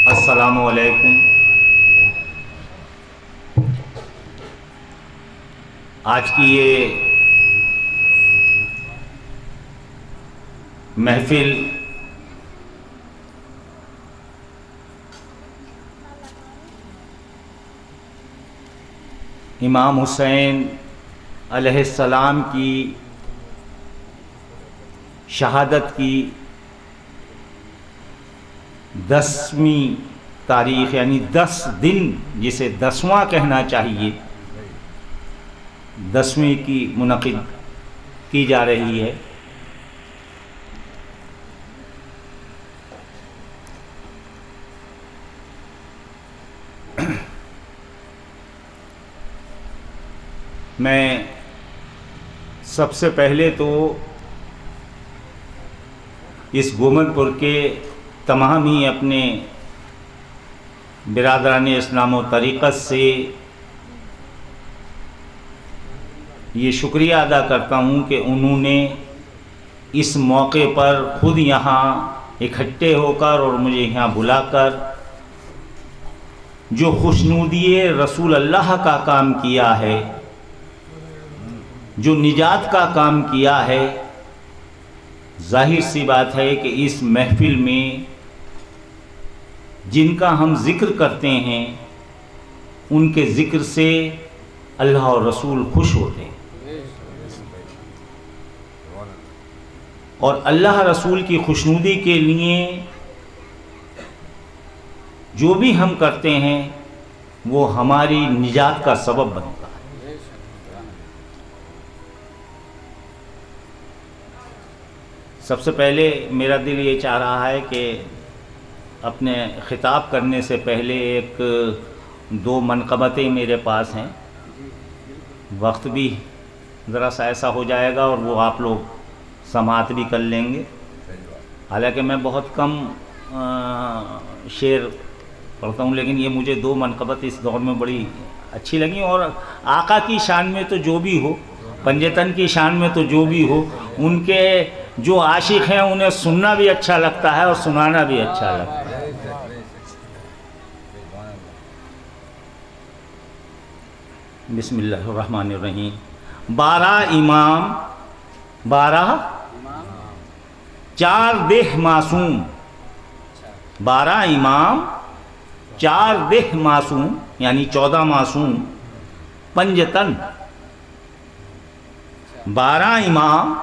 السلام علیکم۔ آج کی یہ محفل امام حسین علیہ السلام کی شہادت کی 10ویں تاریخ، یعنی 10 دن، جسے 10واں کہنا چاہیے، 10ویں کی منعقد کی جا رہی ہے۔ میں سب سے پہلے تو اس گومد پور کے تمام ہی اپنے برادران اسلام و طریقت سے یہ شکریہ ادا کرتا ہوں کہ انہوں نے اس موقع پر خود یہاں اکٹھے ہو کر اور مجھے یہاں بلا کر جو خوشنودی رسول اللہ کا کام کیا ہے، جو نجات کا کام کیا ہے۔ ظاہر سی بات ہے کہ اس محفل میں جن کا ہم ذکر کرتے ہیں ان کے ذکر سے اللہ اور رسول خوش ہوتے ہیں، اور اللہ رسول کی خوشنودی کے لیے جو بھی ہم کرتے ہیں وہ ہماری نجات کا سبب بنتا ہے۔ سب سے پہلے میرا دل یہ چاہ رہا ہے کہ اپنے خطاب کرنے سے پہلے 1-2 منقبتیں میرے پاس ہیں، وقت بھی ذرا سا ایسا ہو جائے گا اور وہ آپ لوگ سماعت بھی کر لیں گے۔ حالانکہ میں بہت کم شعر پڑھتا ہوں، لیکن یہ مجھے 2 منقبت اس دور میں بڑی اچھی لگیں، اور آقا کی شان میں تو جو بھی ہو، پنجتن کی شان میں تو جو بھی ہو، ان کے جو عاشق ہیں انہیں سننا بھی اچھا لگتا ہے اور سنانا بھی اچھا لگتا ہے۔ بسم اللہ الرحمن الرحیم۔ 12 امام 4 دہ معصوم، 12 امام 4 دہ معصوم، یعنی 14 معصوم، پنجتن 12 امام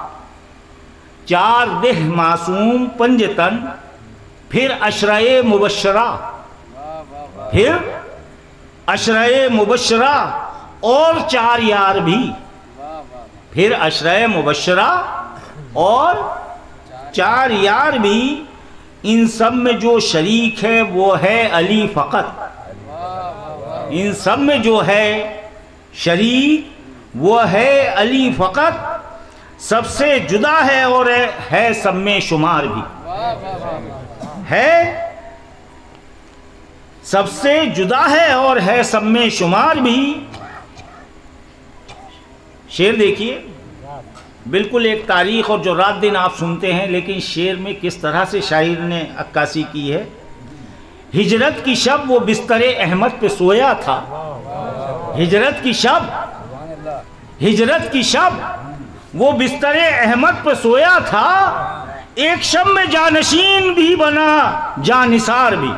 4 دہ معصوم پنجتن، پھر عشرہ مبشرہ، اور 4 یار بھی، پھر عشرہ مبشرہ اور 4 یار بھی۔ ان سب میں جو شریک ہے وہ ہے علی فقط، ان سب میں جو ہے شریک وہ ہے علی فقط، سب سے جدا ہے اور ہے سب میں شمار بھی، ہے سب سے جدا ہے اور ہے سب میں شمار بھی۔ شعر دیکھیے، بالکل ایک تاریخ اور جو رات دن آپ سنتے ہیں، لیکن شعر میں کس طرح سے شاعر نے عکاسی کی ہے۔ ہجرت کی شب وہ بستر احمد پہ سویا تھا، ہجرت کی شب وہ بستر احمد پہ سویا تھا، ایک شب میں جانشین بھی بنا جانثار بھی،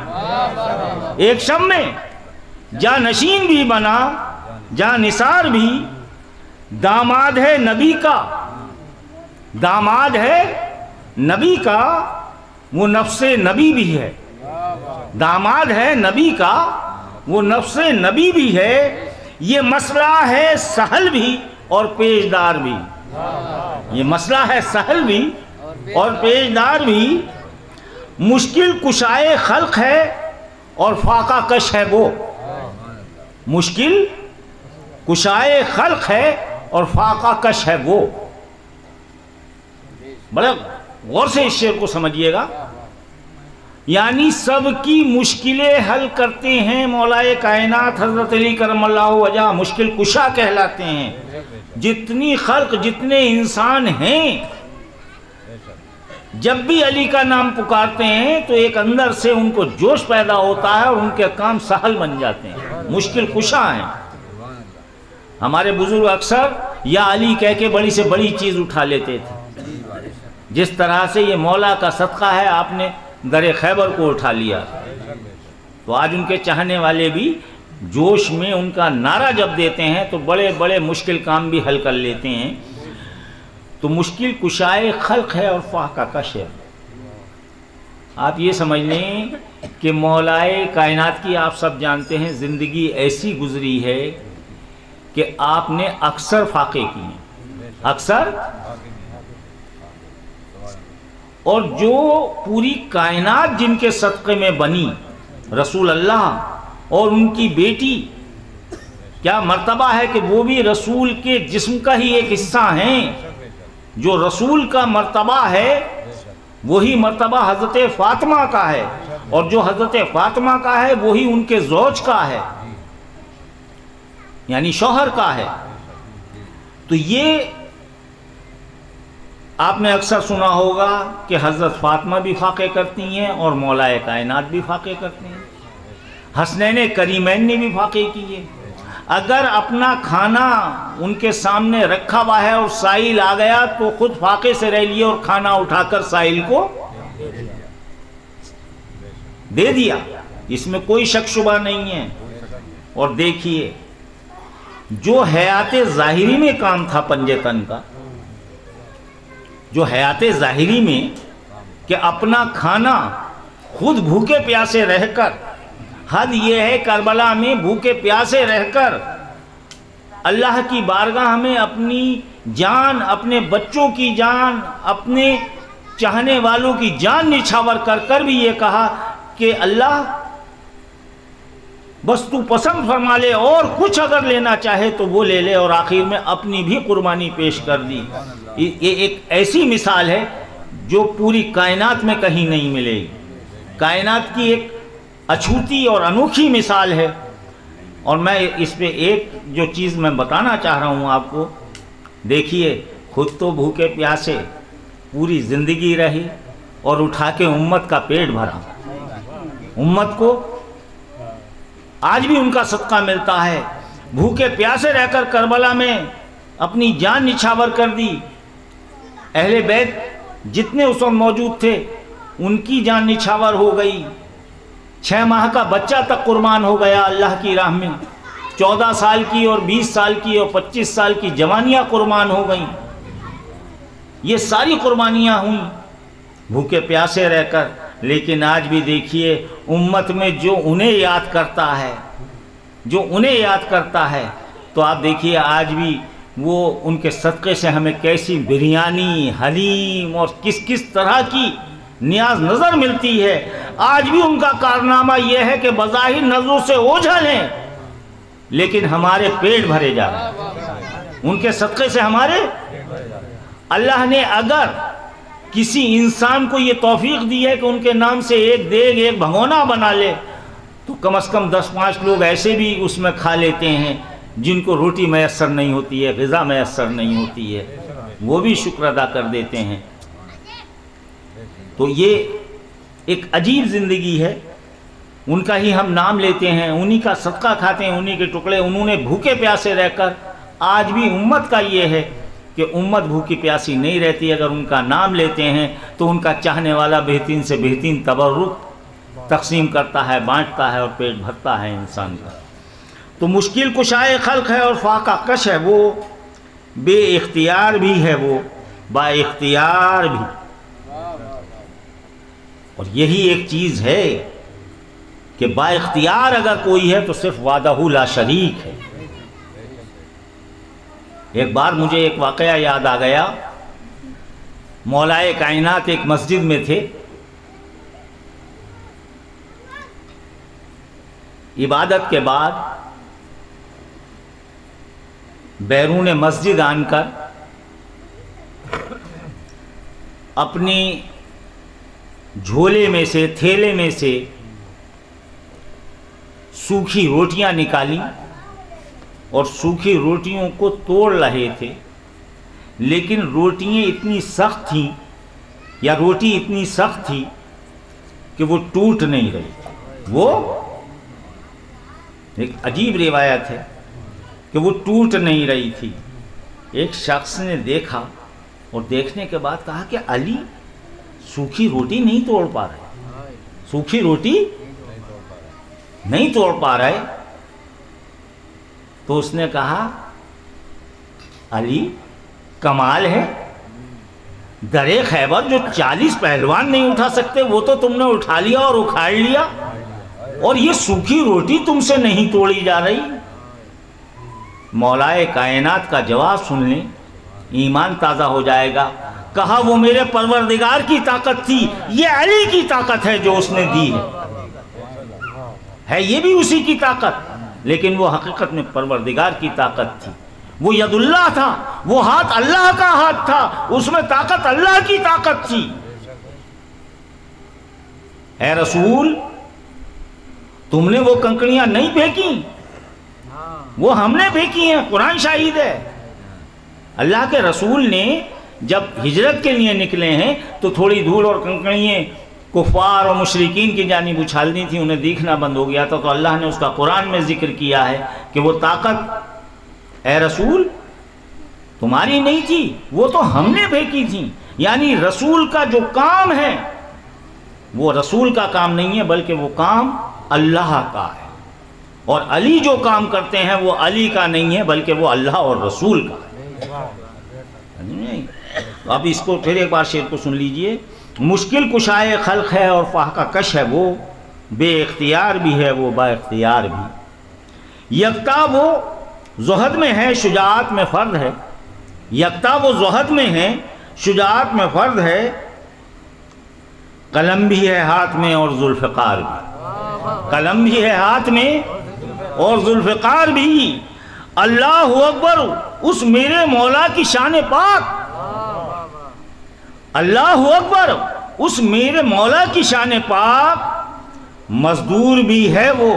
ایک شب میں جانشین بھی بنا جانثار بھی۔ داماد ہے نبی کا، داماد ہے نبی کا، وہ نفس نبی بھی ہے، داماد ہے نبی کا وہ نفس نبی بھی ہے۔ یہ مسئلہ ہے سہل بھی اور پیشدار بھی، یہ مسئلہ ہے سہل بھی اور پیشدار بھی۔ مشکل کشائے خلق ہے اور فاقہ کش ہے وہ، مشکل کشائے خلق ہے اور فاقہ کش ہے وہ۔ بڑے غور سے اس شعر کو سمجھیے گا، یعنی سب کی مشکلیں حل کرتے ہیں مولائے کائنات حضرت علی کرم اللہ وجہ، مشکل کشا کہلاتے ہیں۔ جتنی خلق، جتنے انسان ہیں، جب بھی علی کا نام پکارتے ہیں تو ایک اندر سے ان کو جوش پیدا ہوتا ہے اور ان کے کام سہل بن جاتے ہیں، مشکل کشا ہیں۔ ہمارے بزرگ اکثر یا علی کہہ کے بڑی سے بڑی چیز اٹھا لیتے تھے، جس طرح سے یہ مولا کا صدقہ ہے آپ نے در خیبر کو اٹھا لیا، تو آج ان کے چاہنے والے بھی جوش میں ان کا نعرہ جب دیتے ہیں تو بڑے بڑے مشکل کام بھی حل کر لیتے ہیں۔ تو مشکل کشائے خلق ہے اور فاہ کا کش ہے۔ آپ یہ سمجھ لیں کہ مولائے کائنات کی آپ سب جانتے ہیں زندگی ایسی گزری ہے کہ آپ نے اکثر فاقے کی ہیں، اکثر، اور جو پوری کائنات جن کے صدقے میں بنی، رسول اللہ اور ان کی بیٹی، کیا مرتبہ ہے کہ وہ بھی رسول کے جسم کا ہی ایک حصہ ہیں۔ جو رسول کا مرتبہ ہے وہی مرتبہ حضرت فاطمہ کا ہے، اور جو حضرت فاطمہ کا ہے وہی ان کے زوج کا ہے، یعنی شوہر کا ہے۔ تو یہ آپ نے اکثر سنا ہوگا کہ حضرت فاطمہ بھی فاقے کرتی ہیں اور مولائے کائنات بھی فاقے کرتے ہیں، حسنین کریمین نے بھی فاقے کیے۔ اگر اپنا کھانا ان کے سامنے رکھا ہوا ہے اور سائل آ گیا تو خود فاقے سے رہ لیے اور کھانا اٹھا کر سائل کو دے دیا، اس میں کوئی شک شبہ نہیں ہے۔ اور دیکھیے جو حیات ظاہری میں کام تھا پنجے تن کا، جو حیات ظاہری میں کہ اپنا کھانا خود بھوکے پیاسے رہ کر، حد یہ ہے کربلا میں بھوکے پیاسے رہ کر اللہ کی بارگاہ میں اپنی جان، اپنے بچوں کی جان، اپنے چاہنے والوں کی جان نچھاور کر کر بھی یہ کہا کہ اللہ بس تو پسند فرما لے، اور کچھ اگر لینا چاہے تو وہ لے لے، اور آخر میں اپنی بھی قربانی پیش کر دی۔ یہ ایک ایسی مثال ہے جو پوری کائنات میں کہیں نہیں ملے گی، کائنات کی ایک اچھوتی اور انوکھی مثال ہے۔ اور میں اس پہ ایک جو چیز میں بتانا چاہ رہا ہوں آپ کو، دیکھیے خود تو بھوکے پیاسے پوری زندگی رہی اور اٹھا کے امت کا پیٹ بھرا، امت کو آج بھی ان کا صدقہ ملتا ہے۔ بھوکے پیاسے رہ کر کربلا میں اپنی جان نچھاور کر دی، اہل بیت جتنے اس وقت موجود تھے ان کی جان نچھاور ہو گئی، 6 ماہ کا بچہ تک قربان ہو گیا اللہ کی راہ میں، 14 سال کی اور 20 سال کی اور 25 سال کی جوانیاں قربان ہو گئیں۔ یہ ساری قربانیاں ہوئیں بھوکے پیاسے رہ کر۔ لیکن آج بھی دیکھیے امت میں جو انہیں یاد کرتا ہے، جو انہیں یاد کرتا ہے، تو آپ دیکھیے آج بھی وہ ان کے صدقے سے ہمیں کیسی بریانی، حلیم اور کس کس طرح کی نیاز نظر ملتی ہے۔ آج بھی ان کا کارنامہ یہ ہے کہ بظاہر نظروں سے اوجھل ہیں لیکن ہمارے پیٹ بھرے جا رہے ہیں ان کے صدقے سے۔ ہمارے اللہ نے اگر کسی انسان کو یہ توفیق دی ہے کہ ان کے نام سے ایک دیگ، ایک بھگونا بنا لے، تو کم از کم 10-5 لوگ ایسے بھی اس میں کھا لیتے ہیں جن کو روٹی میسر نہیں ہوتی ہے، غذا میسر نہیں ہوتی ہے، وہ بھی شکر ادا کر دیتے ہیں۔ تو یہ ایک عجیب زندگی ہے، ان کا ہی ہم نام لیتے ہیں، انہی کا صدقہ کھاتے ہیں، انہی کے ٹکڑے، انہوں نے بھوکے پیاسے رہ کر۔ آج بھی امت کا یہ ہے کہ امت بھوکی پیاسی نہیں رہتی، اگر ان کا نام لیتے ہیں تو ان کا چاہنے والا بہترین سے بہترین تبرک تقسیم کرتا ہے، بانٹتا ہے اور پیٹ بھرتا ہے انسان کا۔ تو مشکل کشائے خلق ہے اور فاقہ کش ہے، وہ بے اختیار بھی ہے، وہ با اختیار بھی۔ اور یہی ایک چیز ہے کہ با اختیار اگر کوئی ہے تو صرف وحدہ لا شریک ہے۔ ایک بار مجھے ایک واقعہ یاد آ گیا، مولائے کائنات ایک مسجد میں تھے، عبادت کے بعد بیرون مسجد آن کر اپنی جھولے میں سے، تھیلے میں سے سوکھی روٹیاں نکالی اور سوکھی روٹیوں کو توڑ رہے تھے، لیکن روٹیاں اتنی سخت تھیں یا روٹی اتنی سخت تھی کہ وہ ٹوٹ نہیں رہی تھی. وہ ایک عجیب روایت ہے کہ وہ ٹوٹ نہیں رہی تھی. ایک شخص نے دیکھا اور دیکھنے کے بعد کہا کہ علی سوکھی روٹی نہیں توڑ پا رہے, سوکھی روٹی نہیں توڑ پا رہے. تو اس نے کہا علی کمال ہے, درے خیبر جو 40 پہلوان نہیں اٹھا سکتے وہ تو تم نے اٹھا لیا اور اکھاڑ لیا, اور یہ سوکھی روٹی تم سے نہیں توڑی جا رہی. مولائے کائنات کا جواب سن لیں, ایمان تازہ ہو جائے گا. کہا وہ میرے پروردگار کی طاقت تھی, یہ علی کی طاقت ہے جو اس نے دی ہے یہ بھی اسی کی طاقت, لیکن وہ حقیقت میں پروردگار کی طاقت تھی. وہ ید اللہ تھا, وہ ہاتھ اللہ کا ہاتھ تھا, اس میں طاقت اللہ کی طاقت تھی. اے رسول تم نے وہ کنکڑیاں نہیں پھینکی, وہ ہم نے پھینکی ہیں, قرآن شاہد ہے. اللہ کے رسول نے جب ہجرت کے لیے نکلے ہیں تو تھوڑی دھول اور کنکڑیاں کفار اور مشرکین کی جانب اچھالنی تھی, انہیں دیکھنا بند ہو گیا تھا, تو اللہ نے اس کا قرآن میں ذکر کیا ہے کہ وہ طاقت اے رسول تمہاری نہیں تھی, وہ تو ہم نے پھینکی تھی. یعنی رسول کا جو کام ہے وہ رسول کا کام نہیں ہے بلکہ وہ کام اللہ کا ہے, اور علی جو کام کرتے ہیں وہ علی کا نہیں ہے بلکہ وہ اللہ اور رسول کا ہے. اب اس کو پھر ایک بار شعر کو سن لیجئے. مشکل کشائے خلق ہے اور فاقہ کش ہے وہ, بے اختیار بھی ہے وہ با اختیار بھی. یکتا وہ زہد میں ہے شجاعت میں فرد ہے, یکتا وہ زہد میں ہے شجاعت میں فرد ہے. قلم بھی ہے ہاتھ میں اور ذوالفقار بھی, قلم بھی ہے ہاتھ میں اور ذوالفقار بھی. اللہ اکبر اس میرے مولا کی شان پاک, اللہ اکبر اس میرے مولا کی شان پاک. مزدور بھی ہے وہ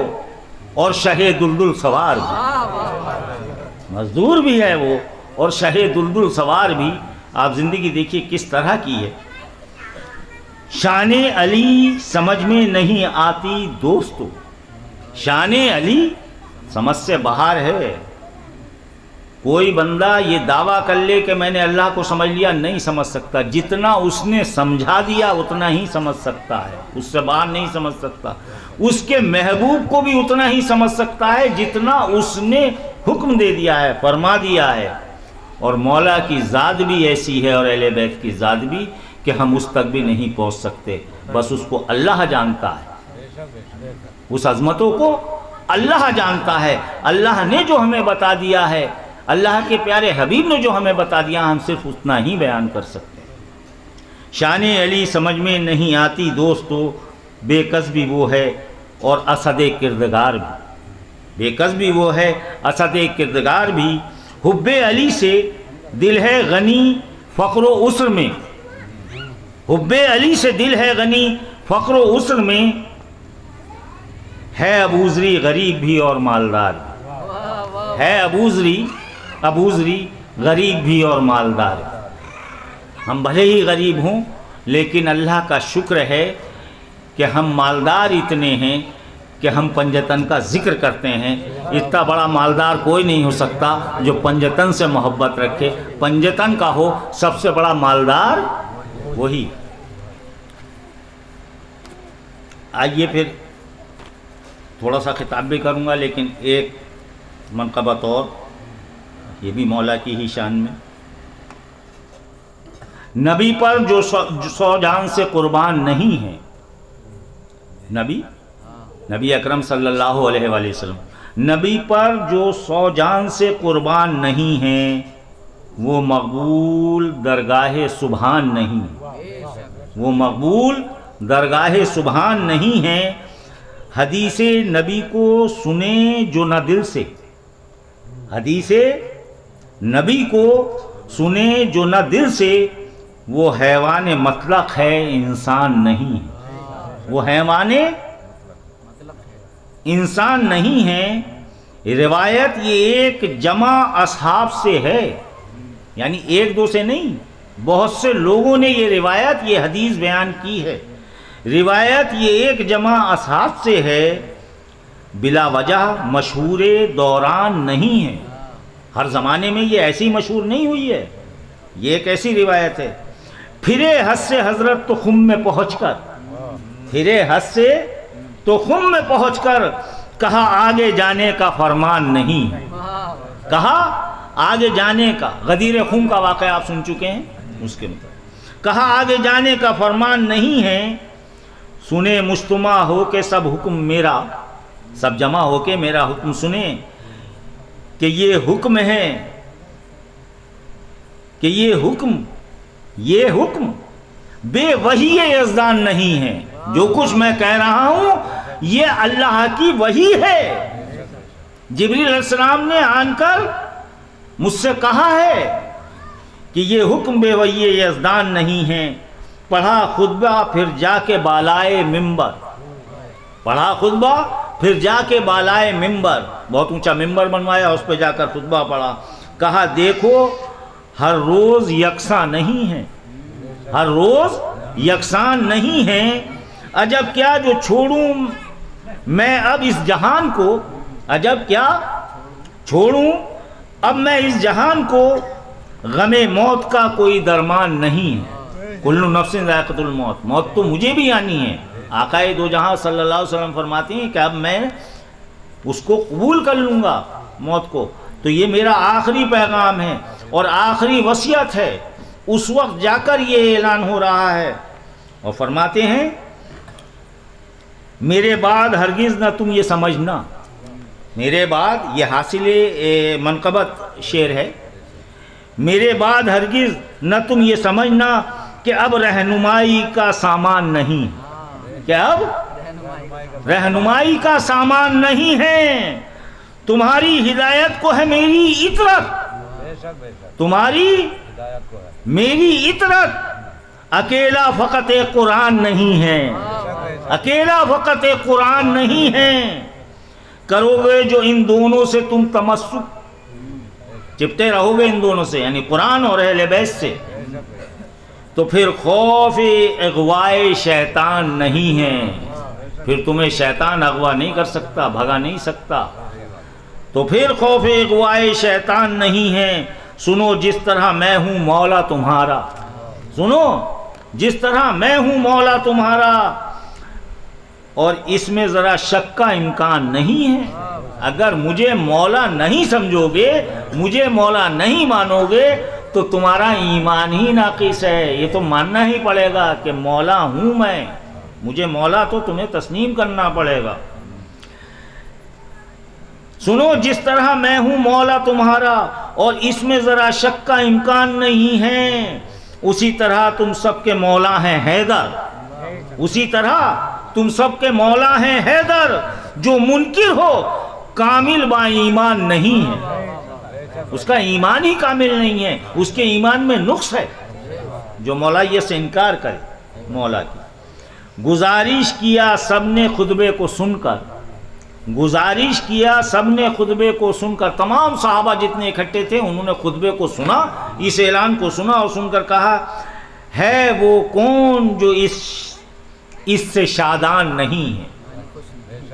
اور شہ دلدل سوار بھی, مزدور بھی ہے وہ اور شہ دلدل سوار بھی. آپ زندگی دیکھیے کس طرح کی ہے. شان علی سمجھ میں نہیں آتی دوستو, شان علی سمجھ سے باہر ہے. کوئی بندہ یہ دعویٰ کر لے کہ میں نے اللہ کو سمجھ لیا, نہیں سمجھ سکتا. جتنا اس نے سمجھا دیا اتنا ہی سمجھ سکتا ہے, اس سے باہر نہیں سمجھ سکتا. اس کے محبوب کو بھی اتنا ہی سمجھ سکتا ہے جتنا اس نے حکم دے دیا ہے, فرما دیا ہے. اور مولا کی ذات بھی ایسی ہے اور اہل بیت کی ذات بھی کہ ہم اس تک بھی نہیں پہنچ سکتے, بس اس کو اللہ جانتا ہے, اس عظمتوں کو اللہ جانتا ہے. اللہ نے جو ہمیں بتا دیا ہے, اللہ کے پیارے حبیب نے جو ہمیں بتا دیا, ہم صرف اتنا ہی بیان کر سکتے ہیں. شان علی سمجھ میں نہیں آتی دوستو, بے کس بھی وہ ہے اور اسد کردگار بھی, بے کس بھی وہ ہے اسد کردگار بھی. حب علی سے دل ہے غنی فقر و عسر میں, حب علی سے دل ہے غنی فقر و عسر میں. ہے ابوذری غریب بھی اور مالدار بھی, ہے ابوذری غریب بھی اور مالدار. ہم بھلے ہی غریب ہوں لیکن اللہ کا شکر ہے کہ ہم مالدار اتنے ہیں کہ ہم پنجتن کا ذکر کرتے ہیں. اتنا بڑا مالدار کوئی نہیں ہو سکتا جو پنجتن سے محبت رکھے, پنجتن کا ہو سب سے بڑا مالدار وہی. آئیے پھر تھوڑا سا خطاب بھی کروں گا, لیکن ایک منقبت اور, یہ بھی مولا کی ہی شان میں. نبی پر جو 100 جان سے قربان نہیں ہے, نبی اکرم صلی اللہ علیہ وآلہ وسلم, نبی پر جو 100 جان سے قربان نہیں ہیں وہ مقبول درگاہ سبحان نہیں, وہ مقبول درگاہ سبحان نہیں ہے. حدیث نبی کو سنے جو نہ دل سے, حدیث نبی کو سنے جو نہ دل سے, وہ حیوان مطلق ہے انسان نہیں, وہ حیوان انسان نہیں ہے. روایت یہ ایک جمع اصحاب سے ہے, یعنی ایک دو سے نہیں, بہت سے لوگوں نے یہ روایت، یہ حدیث بیان کی ہے. روایت یہ ایک جمع اسحاد سے ہے، بلا وجہ مشہور دوران نہیں ہے. ہر زمانے میں یہ ایسی مشہور نہیں ہوئی ہے، یہ ایک ایسی روایت ہے. پھرے حد سے حضرت تو خم میں پہنچ کر، پھرے حد سے تو خم میں پہنچ کر کہا آگے جانے کا فرمان نہیں ہے. کہا آگے جانے کا، غدیر خم کا واقعہ آپ سن چکے ہیں، اس کے مطابق کہا آگے جانے کا فرمان نہیں ہے. سنے مجتمع ہو کے سب حکم میرا، سب جمع ہو کے میرا حکم سنیں کہ یہ حکم ہے، کہ یہ حکم بے وحی یزدان نہیں ہے. جو کچھ میں کہہ رہا ہوں یہ اللہ کی وحی ہے. جبریل علیہ السلام نے آن کر مجھ سے کہا ہے کہ یہ حکم بے وحی یزدان نہیں ہے. پڑھا خطبہ پھر جا کے بالائے ممبر، پڑھا خطبہ پھر جا کے بالائے ممبر، بہت اونچا ممبر بنوایا، اس پہ جا کر خطبہ پڑھا. کہا دیکھو ہر روز یکساں نہیں ہے، ہر روز یکساں نہیں ہے. عجب کیا جو چھوڑوں میں اب اس جہان کو، عجب کیا چھوڑوں اب میں اس جہان کو، غم موت کا کوئی درمان نہیں ہے. کل نفس ذائقۃ الموت، موت تو مجھے بھی آنی ہے. آقا دو جہاں صلی اللہ علیہ وسلم فرماتے ہیں کہ اب میں اس کو قبول کر لوں گا موت کو. تو یہ میرا آخری پیغام ہے اور آخری وصیت ہے. اس وقت جا کر یہ اعلان ہو رہا ہے. اور فرماتے ہیں میرے بعد ہرگز نہ تم یہ سمجھنا، میرے بعد، یہ حاصل منقبت شعر ہے، میرے بعد ہرگز نہ تم یہ سمجھنا کہ اب رہنمائی کا سامان نہیں، کہ اب رہنمائی کا سامان نہیں ہے. تمہاری ہدایت کو ہے میری اطرت، تمہاری میری اطرت. اکیلا فقط ایک قرآن نہیں ہے، اکیلا فقط ایک قرآن نہیں ہے. کرو گے جو ان دونوں سے تم تمسک، چپتے رہو گے ان دونوں سے، یعنی قرآن اور اہل بیت سے، تو پھر خوف اغوائے شیطان نہیں ہے. پھر تمہیں شیطان اغوا نہیں کر سکتا، بھگا نہیں سکتا. تو پھر خوف اغوائے شیطان نہیں ہے. سنو جس طرح میں ہوں مولا تمہارا، سنو جس طرح میں ہوں مولا تمہارا. اور اس میں ذرا شک کا امکان نہیں ہے. اگر مجھے مولا نہیں سمجھو گے، مجھے مولا نہیں مانو گے، تو تمہارا ایمان ہی ناقص ہے. یہ تو ماننا ہی پڑے گا کہ مولا ہوں میں، مجھے مولا تو تمہیں تسلیم کرنا پڑے گا. سنو جس طرح میں ہوں مولا تمہارا اور اس میں ذرا شک کا امکان نہیں ہے. اسی طرح تم سب کے مولا ہیں حیدر، اسی طرح تم سب کے مولا ہیں حیدر. جو منکر ہو کامل با ایمان نہیں ہے، اس کا ایمان ہی کامل نہیں ہے، اس کے ایمان میں نقص ہے جو مولائیت سے انکار کرے مولا کی. گزارش کیا سب نے خطبے کو سن کر، گزارش کیا سب نے خطبے کو سن کر. تمام صحابہ جتنے اکٹھے تھے انہوں نے خطبے کو سنا، اس اعلان کو سنا اور سن کر کہا ہے وہ کون جو اس سے شادان نہیں ہے.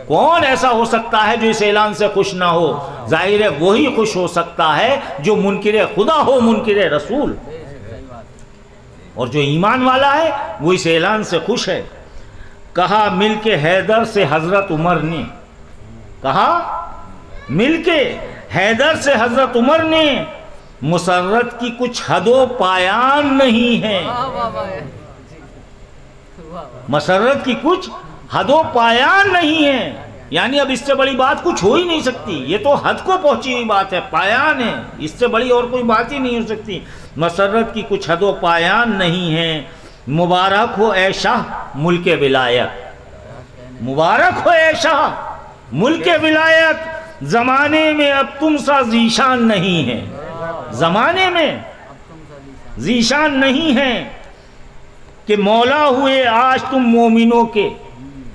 کون ایسا ہو سکتا ہے جو اس اعلان سے خوش نہ ہو؟ ظاہر ہے وہی خوش ہو سکتا ہے جو منکر خدا ہو، منکر رسول. اور جو ایمان والا ہے وہ اس اعلان سے خوش ہے. کہا مل کے حیدر سے حضرت عمر نے، کہا مل کے حیدر سے حضرت عمر نے مسرت کی کچھ حد و پایان نہیں ہے. مسرت کی کچھ حد و پایان نہیں ہے، یعنی اب اس سے بڑی بات کچھ ہو ہی نہیں سکتی. یہ تو حد کو پہنچی ہوئی بات ہے، پایان ہے، اس سے بڑی اور کوئی بات ہی نہیں ہو سکتی. مسرت کی کچھ حد و پایان نہیں ہے. مبارک ہو اے شاہ ملک ولایت، مبارک ہو اے شاہ ملک ولایت. زمانے میں اب تم سا ذیشان نہیں ہے، زمانے میں ذیشان نہیں ہے کہ مولا ہوئے آج تم مومنوں کے،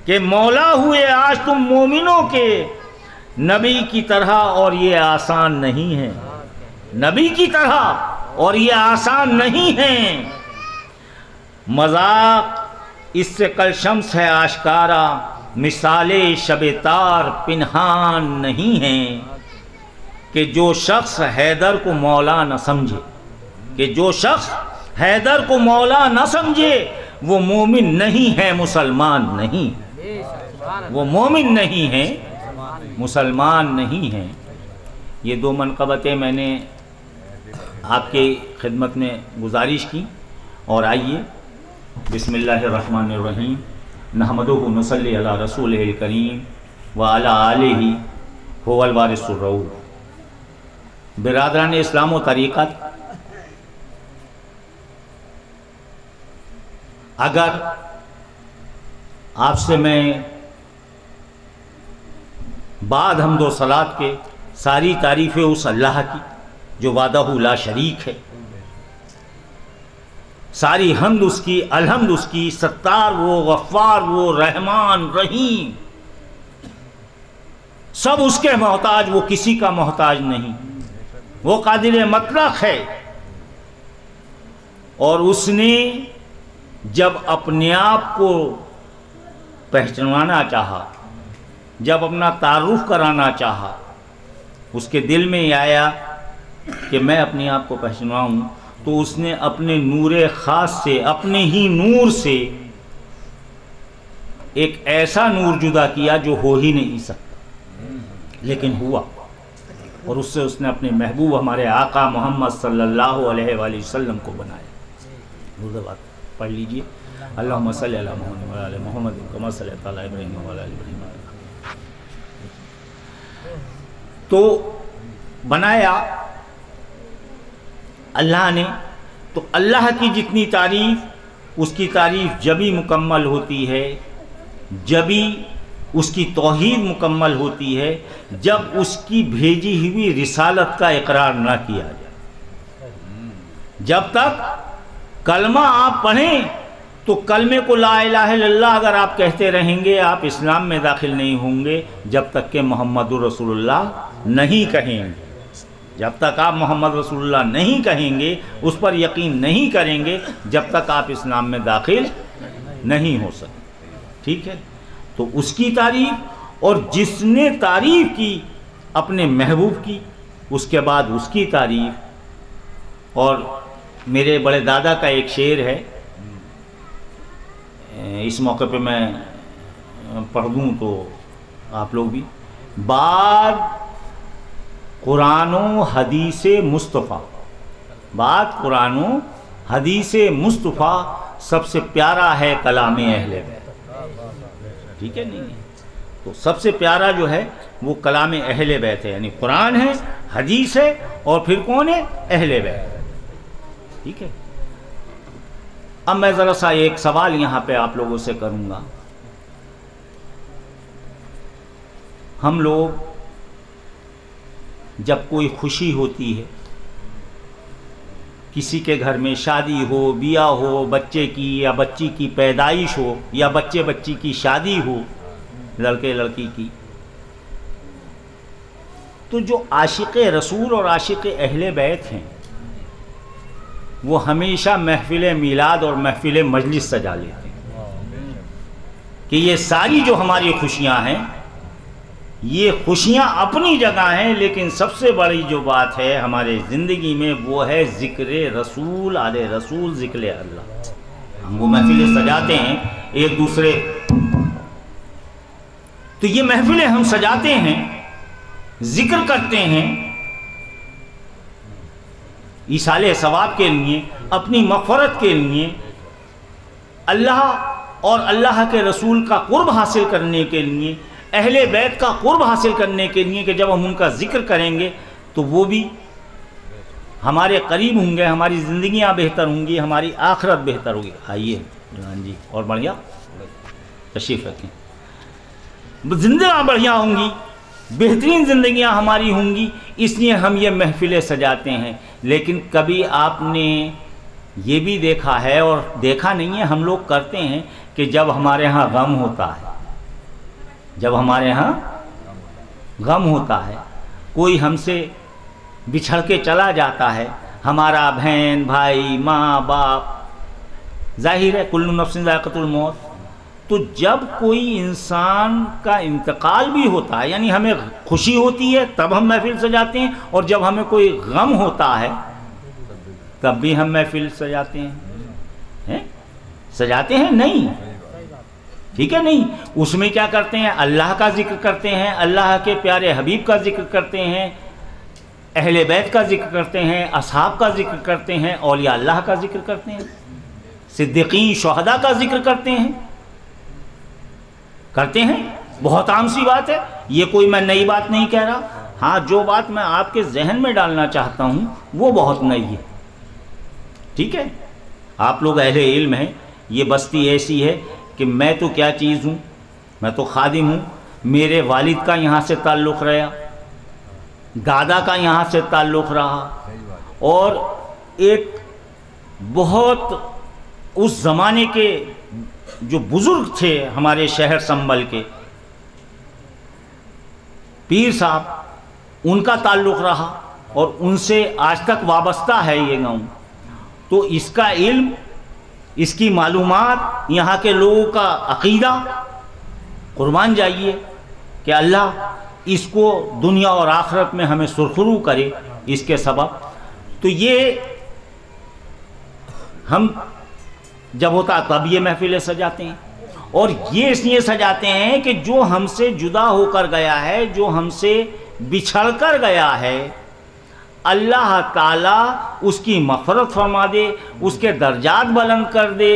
کہ مولا ہوئے آج تم مومنوں کے. نبی کی طرح اور یہ آسان نہیں ہے، نبی کی طرح اور یہ آسان نہیں ہے۔ مذاق اس سے کل شمس ہے آشکارا، مثال شب تار پنہان نہیں ہے، کہ جو شخص حیدر کو مولا نہ سمجھے، کہ جو شخص حیدر کو مولا نہ سمجھے وہ مومن نہیں ہے، مسلمان نہیں، وہ مومن نہیں ہے، مسلمان نہیں ہے۔ یہ دو منقبتیں میں نے آپ کے خدمت میں گزارش کی، اور آئیے بسم اللہ الرحمن الرحیم، نحمدہ نصلی علی رسولہ الکریم وعلی آلہ هو الوارث الرؤوف۔ برادران اسلام و طریقت، اگر آپ سے میں بعد حمد و صلات کے ساری تعریفیں اس اللہ کی جو وحدہ لا شریک ہے، ساری حمد اس کی، الحمد اس کی، ستار وہ، غفار وہ، رحمان رحیم، سب اس کے محتاج، وہ کسی کا محتاج نہیں، وہ قادر مطلق ہے۔ اور اس نے جب اپنے آپ کو پہچاننا چاہا، جب اپنا تعارف کرانا چاہا، اس کے دل میں یہ آیا کہ میں اپنے آپ کو پہچانوں، تو اس نے اپنے نور خاص سے، اپنے ہی نور سے ایک ایسا نور جدا کیا جو ہو ہی نہیں سکتا، لیکن ہوا، اور اس سے اس نے اپنے محبوب ہمارے آقا محمد صلی اللہ علیہ وآلہ وسلم کو بنایا۔ اردو بات پڑھ لیجئے، اللہم صلی علی محمد وعلی آل محمد کما صلیت علی ابراہیم وعلی آل ابراہیم۔ تو بنایا اللہ نے، تو اللہ کی جتنی تعریف، اس کی تعریف جبھی مکمل ہوتی ہے، جبھی اس کی توحید مکمل ہوتی ہے، جب اس کی بھیجی ہوئی رسالت کا اقرار نہ کیا جائے۔ جب تک کلمہ آپ پڑھیں تو کلمے کو لا الہ الا اللہ اگر آپ کہتے رہیں گے، آپ اسلام میں داخل نہیں ہوں گے جب تک کہ محمد رسول اللہ نہیں کہیں گے۔ جب تک آپ محمد رسول اللہ نہیں کہیں گے، اس پر یقین نہیں کریں گے، جب تک آپ اسلام میں داخل نہیں ہو سکتے۔ ٹھیک ہے؟ تو اس کی تعریف، اور جس نے تعریف کی اپنے محبوب کی، اس کے بعد اس کی تعریف۔ اور میرے بڑے دادا کا ایک شعر ہے، اس موقع پہ میں پڑھ دوں تو آپ لوگ بھی، بعد قرآن و حدیث مصطفیٰ، بعد قرآن و حدیث مصطفیٰ سب سے پیارا ہے کلام اہل بیت۔ ٹھیک ہے نہیں؟ تو سب سے پیارا جو ہے وہ کلام اہل بیت ہے، یعنی قرآن ہے، حدیث ہے، اور پھر کون ہے؟ اہل بیت۔ ٹھیک ہے؟ اب میں ذرا سا ایک سوال یہاں پہ آپ لوگوں سے کروں گا۔ ہم لوگ جب کوئی خوشی ہوتی ہے، کسی کے گھر میں شادی ہو، بیاہ ہو، بچے کی یا بچی کی پیدائش ہو، یا بچے بچی کی شادی ہو، لڑکے لڑکی کی، تو جو عاشق رسول اور عاشق اہل بیت ہیں وہ ہمیشہ محفل میلاد اور محفل مجلس سجا لیتے ہیں کہ یہ ساری جو ہماری خوشیاں ہیں، یہ خوشیاں اپنی جگہ ہیں، لیکن سب سے بڑی جو بات ہے ہمارے زندگی میں وہ ہے ذکر رسول، آل رسول، ذکر اللہ۔ ہم وہ محفلیں سجاتے ہیں ایک دوسرے، تو یہ محفلیں ہم سجاتے ہیں، ذکر کرتے ہیں ایصال ثواب کے لیے، اپنی مغفرت کے لیے، اللہ اور اللہ کے رسول کا قرب حاصل کرنے کے لیے، اہل بیت کا قرب حاصل کرنے کے لیے، کہ جب ہم ان کا ذکر کریں گے تو وہ بھی ہمارے قریب ہوں گے، ہماری زندگیاں بہتر ہوں گی، ہماری آخرت بہتر ہوگی۔ آئیے جی، اور بڑھیا تشریف رکھیں، زندگیاں بڑھیا ہوں گی، بہترین زندگیاں ہماری ہوں گی، اس لیے ہم یہ محفلیں سجاتے ہیں۔ لیکن کبھی آپ نے یہ بھی دیکھا ہے، اور دیکھا نہیں ہے، ہم لوگ کرتے ہیں کہ جب ہمارے ہاں غم ہوتا ہے، جب ہمارے ہاں غم ہوتا ہے، کوئی ہم سے بچھڑ کے چلا جاتا ہے، ہمارا بہن بھائی ماں باپ، ظاہر ہے کل نفس ذائقۃ الموت. تو جب کوئی انسان کا انتقال بھی ہوتا ہے، یعنی ہمیں خوشی ہوتی ہے تب ہم محفل سجاتے ہیں، اور جب ہمیں کوئی غم ہوتا ہے تب بھی ہم محفل سجاتے ہیں. سجاتے ہیں نہیں، ٹھیک ہے نہیں. اس میں کیا کرتے ہیں؟ اللہ کا ذکر کرتے ہیں، اللہ کے پیارے حبیب کا ذکر کرتے ہیں، اہل بیت کا ذکر کرتے ہیں، اصحاب کا ذکر کرتے ہیں، اولیاء اللہ کا ذکر کرتے ہیں، صدیقین شہداء کا ذکر کرتے ہیں. بہت عام سی بات ہے، یہ کوئی میں نئی بات نہیں کہہ رہا. ہاں جو بات میں آپ کے ذہن میں ڈالنا چاہتا ہوں وہ بہت نئی ہے. ٹھیک ہے، آپ لوگ اہل علم ہیں. یہ بستی ایسی ہے کہ میں تو کیا چیز ہوں، میں تو خادم ہوں. میرے والد کا یہاں سے تعلق رہا، دادا کا یہاں سے تعلق رہا، اور ایک بہت اس زمانے کے جو بزرگ تھے ہمارے شہر سنبل کے پیر صاحب، ان کا تعلق رہا اور ان سے آج تک وابستہ ہے یہ گاؤں. تو اس کا علم، اس کی معلومات، یہاں کے لوگوں کا عقیدہ، قربان جائیے کہ اللہ اس کو دنیا اور آخرت میں ہمیں سرخرو کرے اس کے سبب. تو یہ ہم جب ہوتا تب یہ محفلیں سجاتے ہیں، اور یہ اس لیے سجاتے ہیں کہ جو ہم سے جدا ہو کر گیا ہے، جو ہم سے بچھڑ کر گیا ہے، اللہ تعالیٰ اس کی مغفرت فرما دے، اس کے درجات بلند کر دے،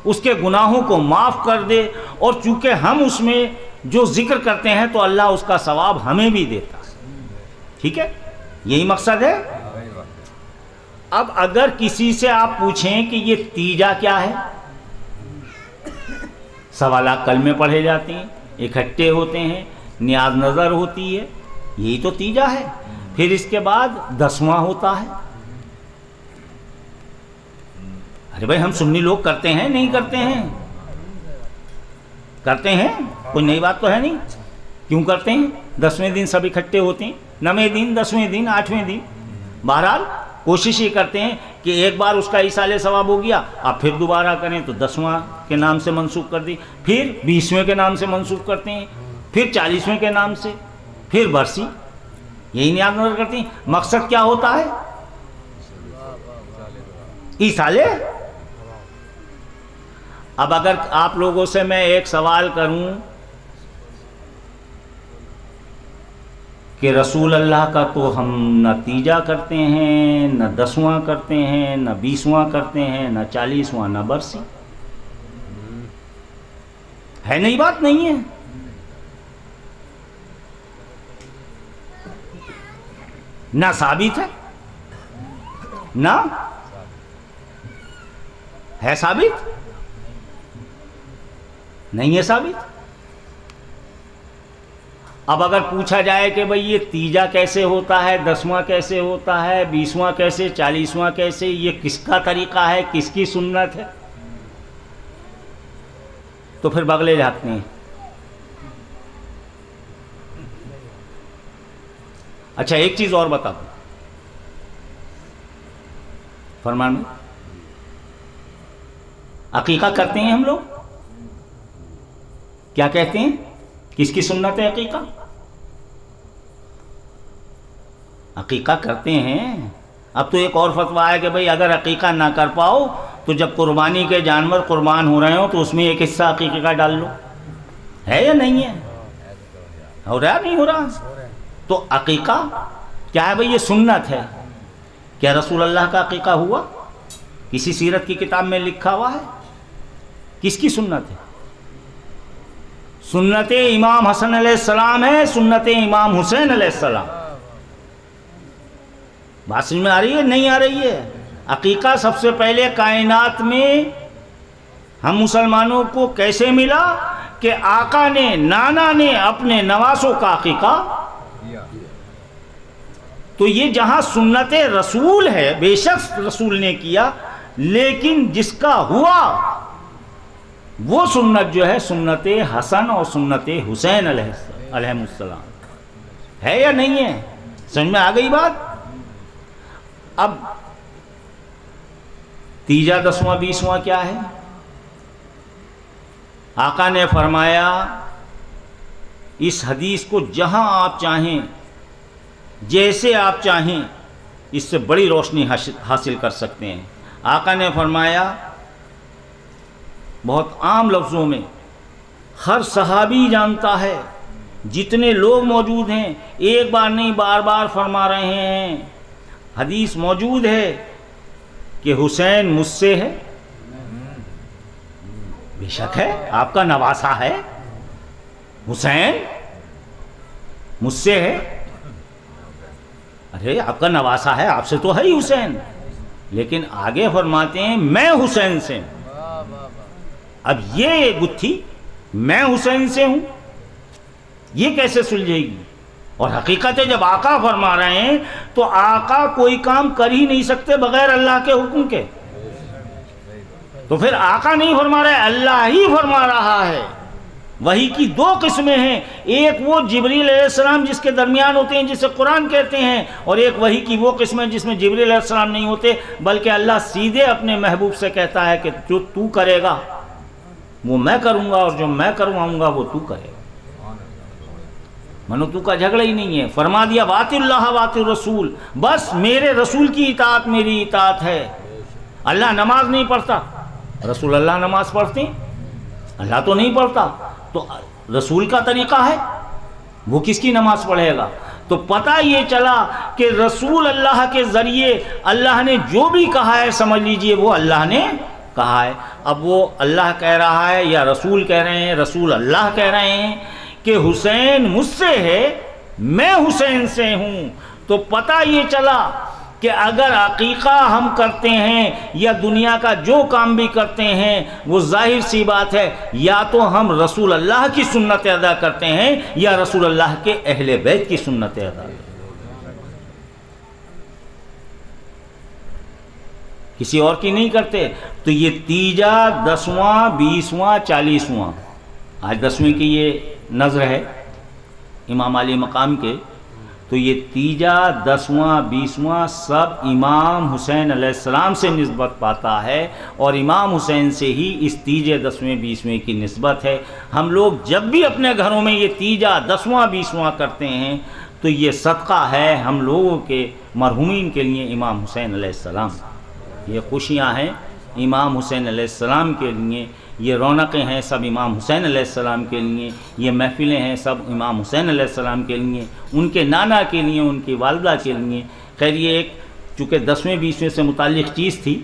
اس کے گناہوں کو معاف کر دے. اور چونکہ ہم اس میں جو ذکر کرتے ہیں تو اللہ اس کا ثواب ہمیں بھی دیتا ہے. ٹھیک ہے، یہی مقصد ہے. اب اگر کسی سے آپ پوچھیں کہ یہ تیجا کیا ہے، 1.25 لاکھ کلمے پڑھے جاتے ہیں، اکٹھے ہوتے ہیں، نیاز نظر ہوتی ہے، یہی تو تیجا ہے. پھر اس کے بعد 10واں ہوتا ہے. ارے بھائی ہم سنی لوگ کرتے ہیں نہیں کرتے ہیں؟ کرتے ہیں، کوئی نئی بات تو ہے نہیں. کیوں کرتے ہیں؟ 10ویں دن سب اکٹھے ہوتے ہیں، 9ویں دن، 10ویں دن، 8ویں دن. بہرحال کوشش یہ کرتے ہیں کہ ایک بار اس کا ایصال ثواب ہو گیا، اب پھر دوبارہ کریں تو 10واں کے نام سے منسوخ کر دی، پھر 20ویں کے نام سے منسوخ کرتے ہیں، پھر 40ویں کے نام سے، پھر برسی. یہی نیاز نظر کرتے ہیں. مقصد کیا ہوتا ہے؟ ایصال. اب اگر آپ لوگوں سے میں ایک سوال کروں کہ رسول اللہ کا تو ہم نہ تیجا کرتے ہیں، نہ 10واں کرتے ہیں، نہ 20واں کرتے ہیں، نہ 40واں، نہ برسی، ہے نئی بات نہیں ہے. نہ ثابت ہے، نہ ہے ثابت، نہیں ہے ثابت. اب اگر پوچھا جائے کہ بھئی یہ تیجا کیسے ہوتا ہے، 10واں کیسے ہوتا ہے، 20واں کیسے، 40واں کیسے، یہ کس کا طریقہ ہے، کس کی سنت ہے، تو پھر بغلے جھانکتے ہیں. اچھا ایک چیز اور بتا دوں، فرمان میں عقیقہ کرتے ہیں ہم لوگ، کیا کہتے ہیں، کس کی سنت ہے عقیقہ؟ عقیقہ کرتے ہیں. اب تو ایک اور فتویٰ ہے کہ بھئی اگر عقیقہ نہ کر پاؤ تو جب قربانی کے جانور قربان ہو رہے ہوں تو اس میں ایک حصہ عقیقے کا ڈال لو. ہے یا نہیں ہے؟ ہو رہا نہیں ہو رہا؟ تو عقیقہ کیا ہے بھئی؟ یہ سنت ہے. کیا رسول اللہ کا عقیقہ ہوا؟ کسی سیرت کی کتاب میں لکھا ہوا ہے؟ کس کی سنت ہے؟ سنت امام حسن علیہ السلام ہے، سنت امام حسین علیہ السلام. بات سمجھ میں آ رہی ہے؟ نہیں آ رہی ہے. عقیقہ سب سے پہلے کائنات میں ہم مسلمانوں کو کیسے ملا کہ آقا نے، نانا نے اپنے نواسوں کا عقیقہ. تو یہ جہاں سنت رسول ہے، بے شک رسول نے کیا، لیکن جس کا ہوا وہ سنت جو ہے سنت حسن اور سنت حسین علیہ السلام ہے یا نہیں ہے؟ سمجھ میں آ گئی بات؟ اب تیجا 10واں 20واں کیا ہے؟ آقا نے فرمایا اس حدیث کو جہاں آپ چاہیں جیسے آپ چاہیں اس سے بڑی روشنی حاصل کر سکتے ہیں۔ آقا نے فرمایا بہت عام لفظوں میں، ہر صحابی جانتا ہے، جتنے لوگ موجود ہیں ایک بار نہیں بار بار فرما رہے ہیں، حدیث موجود ہے کہ حسین مجھ سے ہے۔ بے شک ہے، آپ کا نواسا ہے، حسین مجھ سے ہے۔ ارے آپ کا نواسا ہے، آپ سے تو ہے ہی حسین، لیکن آگے فرماتے ہیں میں حسین سے ہوں۔ اب یہ گتھی میں حسین سے ہوں، یہ کیسے سلجھے گی؟ اور حقیقت ہے جب آقا فرما رہے ہیں تو آقا کوئی کام کر ہی نہیں سکتے بغیر اللہ کے حکم کے، تو پھر آقا نہیں فرما رہا ہے، اللہ ہی فرما رہا ہے۔ وحی کی دو قسمیں ہیں، ایک وہ جبریل علیہ السلام جس کے درمیان ہوتے ہیں جسے قرآن کہتے ہیں، اور ایک وحی کی وہ قسمیں جس میں جبریل علیہ السلام نہیں ہوتے، بلکہ اللہ سیدھے اپنے محبوب سے کہتا ہے کہ جو تو کرے گا وہ میں کروں گا، اور جو میں کرواؤں گا وہ تو کرے گا۔ منو تو کا جھگڑا ہی نہیں ہے، فرما دیا واطع اللہ واطع الرسول، بس میرے رسول کی اطاعت میری اطاعت ہے۔ اللہ نماز نہیں پڑھتا، رسول اللہ نماز پڑھتے ہیں، اللہ تو نہیں پڑھتا، تو رسول کا طریقہ ہے، وہ کس کی نماز پڑھے گا؟ تو پتہ یہ چلا کہ رسول اللہ کے ذریعے اللہ نے جو بھی کہا ہے سمجھ لیجئے وہ اللہ نے کہا ہے۔ اب وہ اللہ کہہ رہا ہے یا رسول کہہ رہے ہیں، رسول اللہ کہہ رہے ہیں کہ حسین مجھ سے ہے، میں حسین سے ہوں، تو پتہ یہ چلا کہ اگر عقیقہ ہم کرتے ہیں یا دنیا کا جو کام بھی کرتے ہیں وہ ظاہر سی بات ہے یا تو ہم رسول اللہ کی سنت ادا کرتے ہیں یا رسول اللہ کے اہل بیت کی سنت ادا کرتے ہیں، کسی اور کی نہیں کرتے۔ تو یہ تیجا 10واں 20واں 40واں، آج 10ویں کی یہ نظر ہے امام علی مقام کے، تو یہ تیجا 10واں 20واں سب امام حسین علیہ السلام سے نسبت پاتا ہے، اور امام حسین سے ہی اس تیجے 10ویں 20ویں کی نسبت ہے۔ ہم لوگ جب بھی اپنے گھروں میں یہ تیجا 10واں 20واں کرتے ہیں تو یہ صدقہ ہے ہم لوگوں کے مرحومین کے لیے امام حسین علیہ السلام، یہ خوشیاں ہیں امام حسین علیہ السلام کے لیے، یہ رونقیں ہیں سب امام حسین علیہ السلام کے لیے، یہ محفلیں ہیں سب امام حسین علیہ السلام کے لیے، ان کے نانا کے لیے، ان کی والدہ کے لیے۔ خیر یہ ایک چونکہ 10ویں 20ویں سے متعلق چیز تھی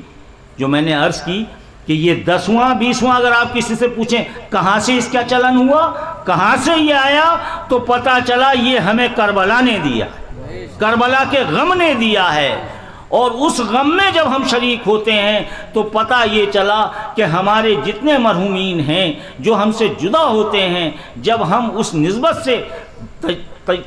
جو میں نے عرض کی کہ یہ 10واں 20واں اگر آپ کسی سے پوچھیں کہاں سے اس کا چلن ہوا، کہاں سے یہ آیا، تو پتہ چلا یہ ہمیں کربلا نے دیا، کربلا کے غم نے دیا ہے، اور اس غم میں جب ہم شریک ہوتے ہیں تو پتہ یہ چلا کہ ہمارے جتنے مرحومین ہیں جو ہم سے جدا ہوتے ہیں، جب ہم اس نسبت سے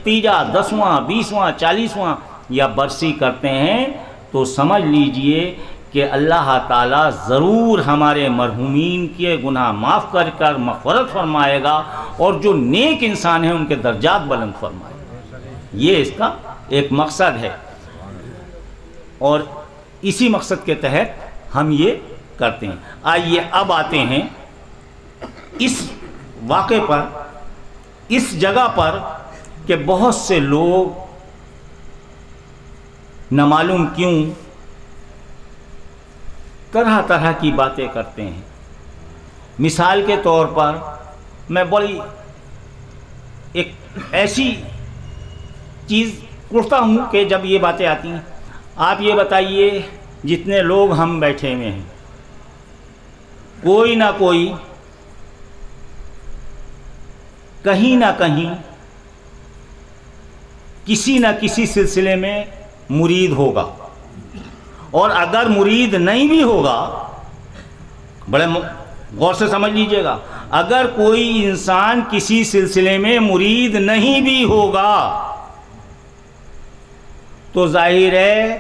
تیجا 10واں 20واں 40واں یا برسی کرتے ہیں تو سمجھ لیجئے کہ اللہ تعالیٰ ضرور ہمارے مرحومین کے گناہ معاف کر مغفرت فرمائے گا، اور جو نیک انسان ہیں ان کے درجات بلند فرمائے گا۔ یہ اس کا ایک مقصد ہے، اور اسی مقصد کے تحت ہم یہ کرتے ہیں۔ آئیے اب آتے ہیں اس واقعے پر، اس جگہ پر کہ بہت سے لوگ نہ معلوم کیوں طرح طرح کی باتیں کرتے ہیں۔ مثال کے طور پر میں بڑی ایک ایسی چیز کرتا ہوں کہ جب یہ باتیں آتی ہیں، آپ یہ بتائیے جتنے لوگ ہم بیٹھے ہوئے ہیں، کوئی نہ کوئی کہیں نہ کہیں کسی نہ کسی سلسلے میں مرید ہوگا، اور اگر مرید نہیں بھی ہوگا، بڑے غور سے سمجھ لیجئے گا، اگر کوئی انسان کسی سلسلے میں مرید نہیں بھی ہوگا تو ظاہر ہے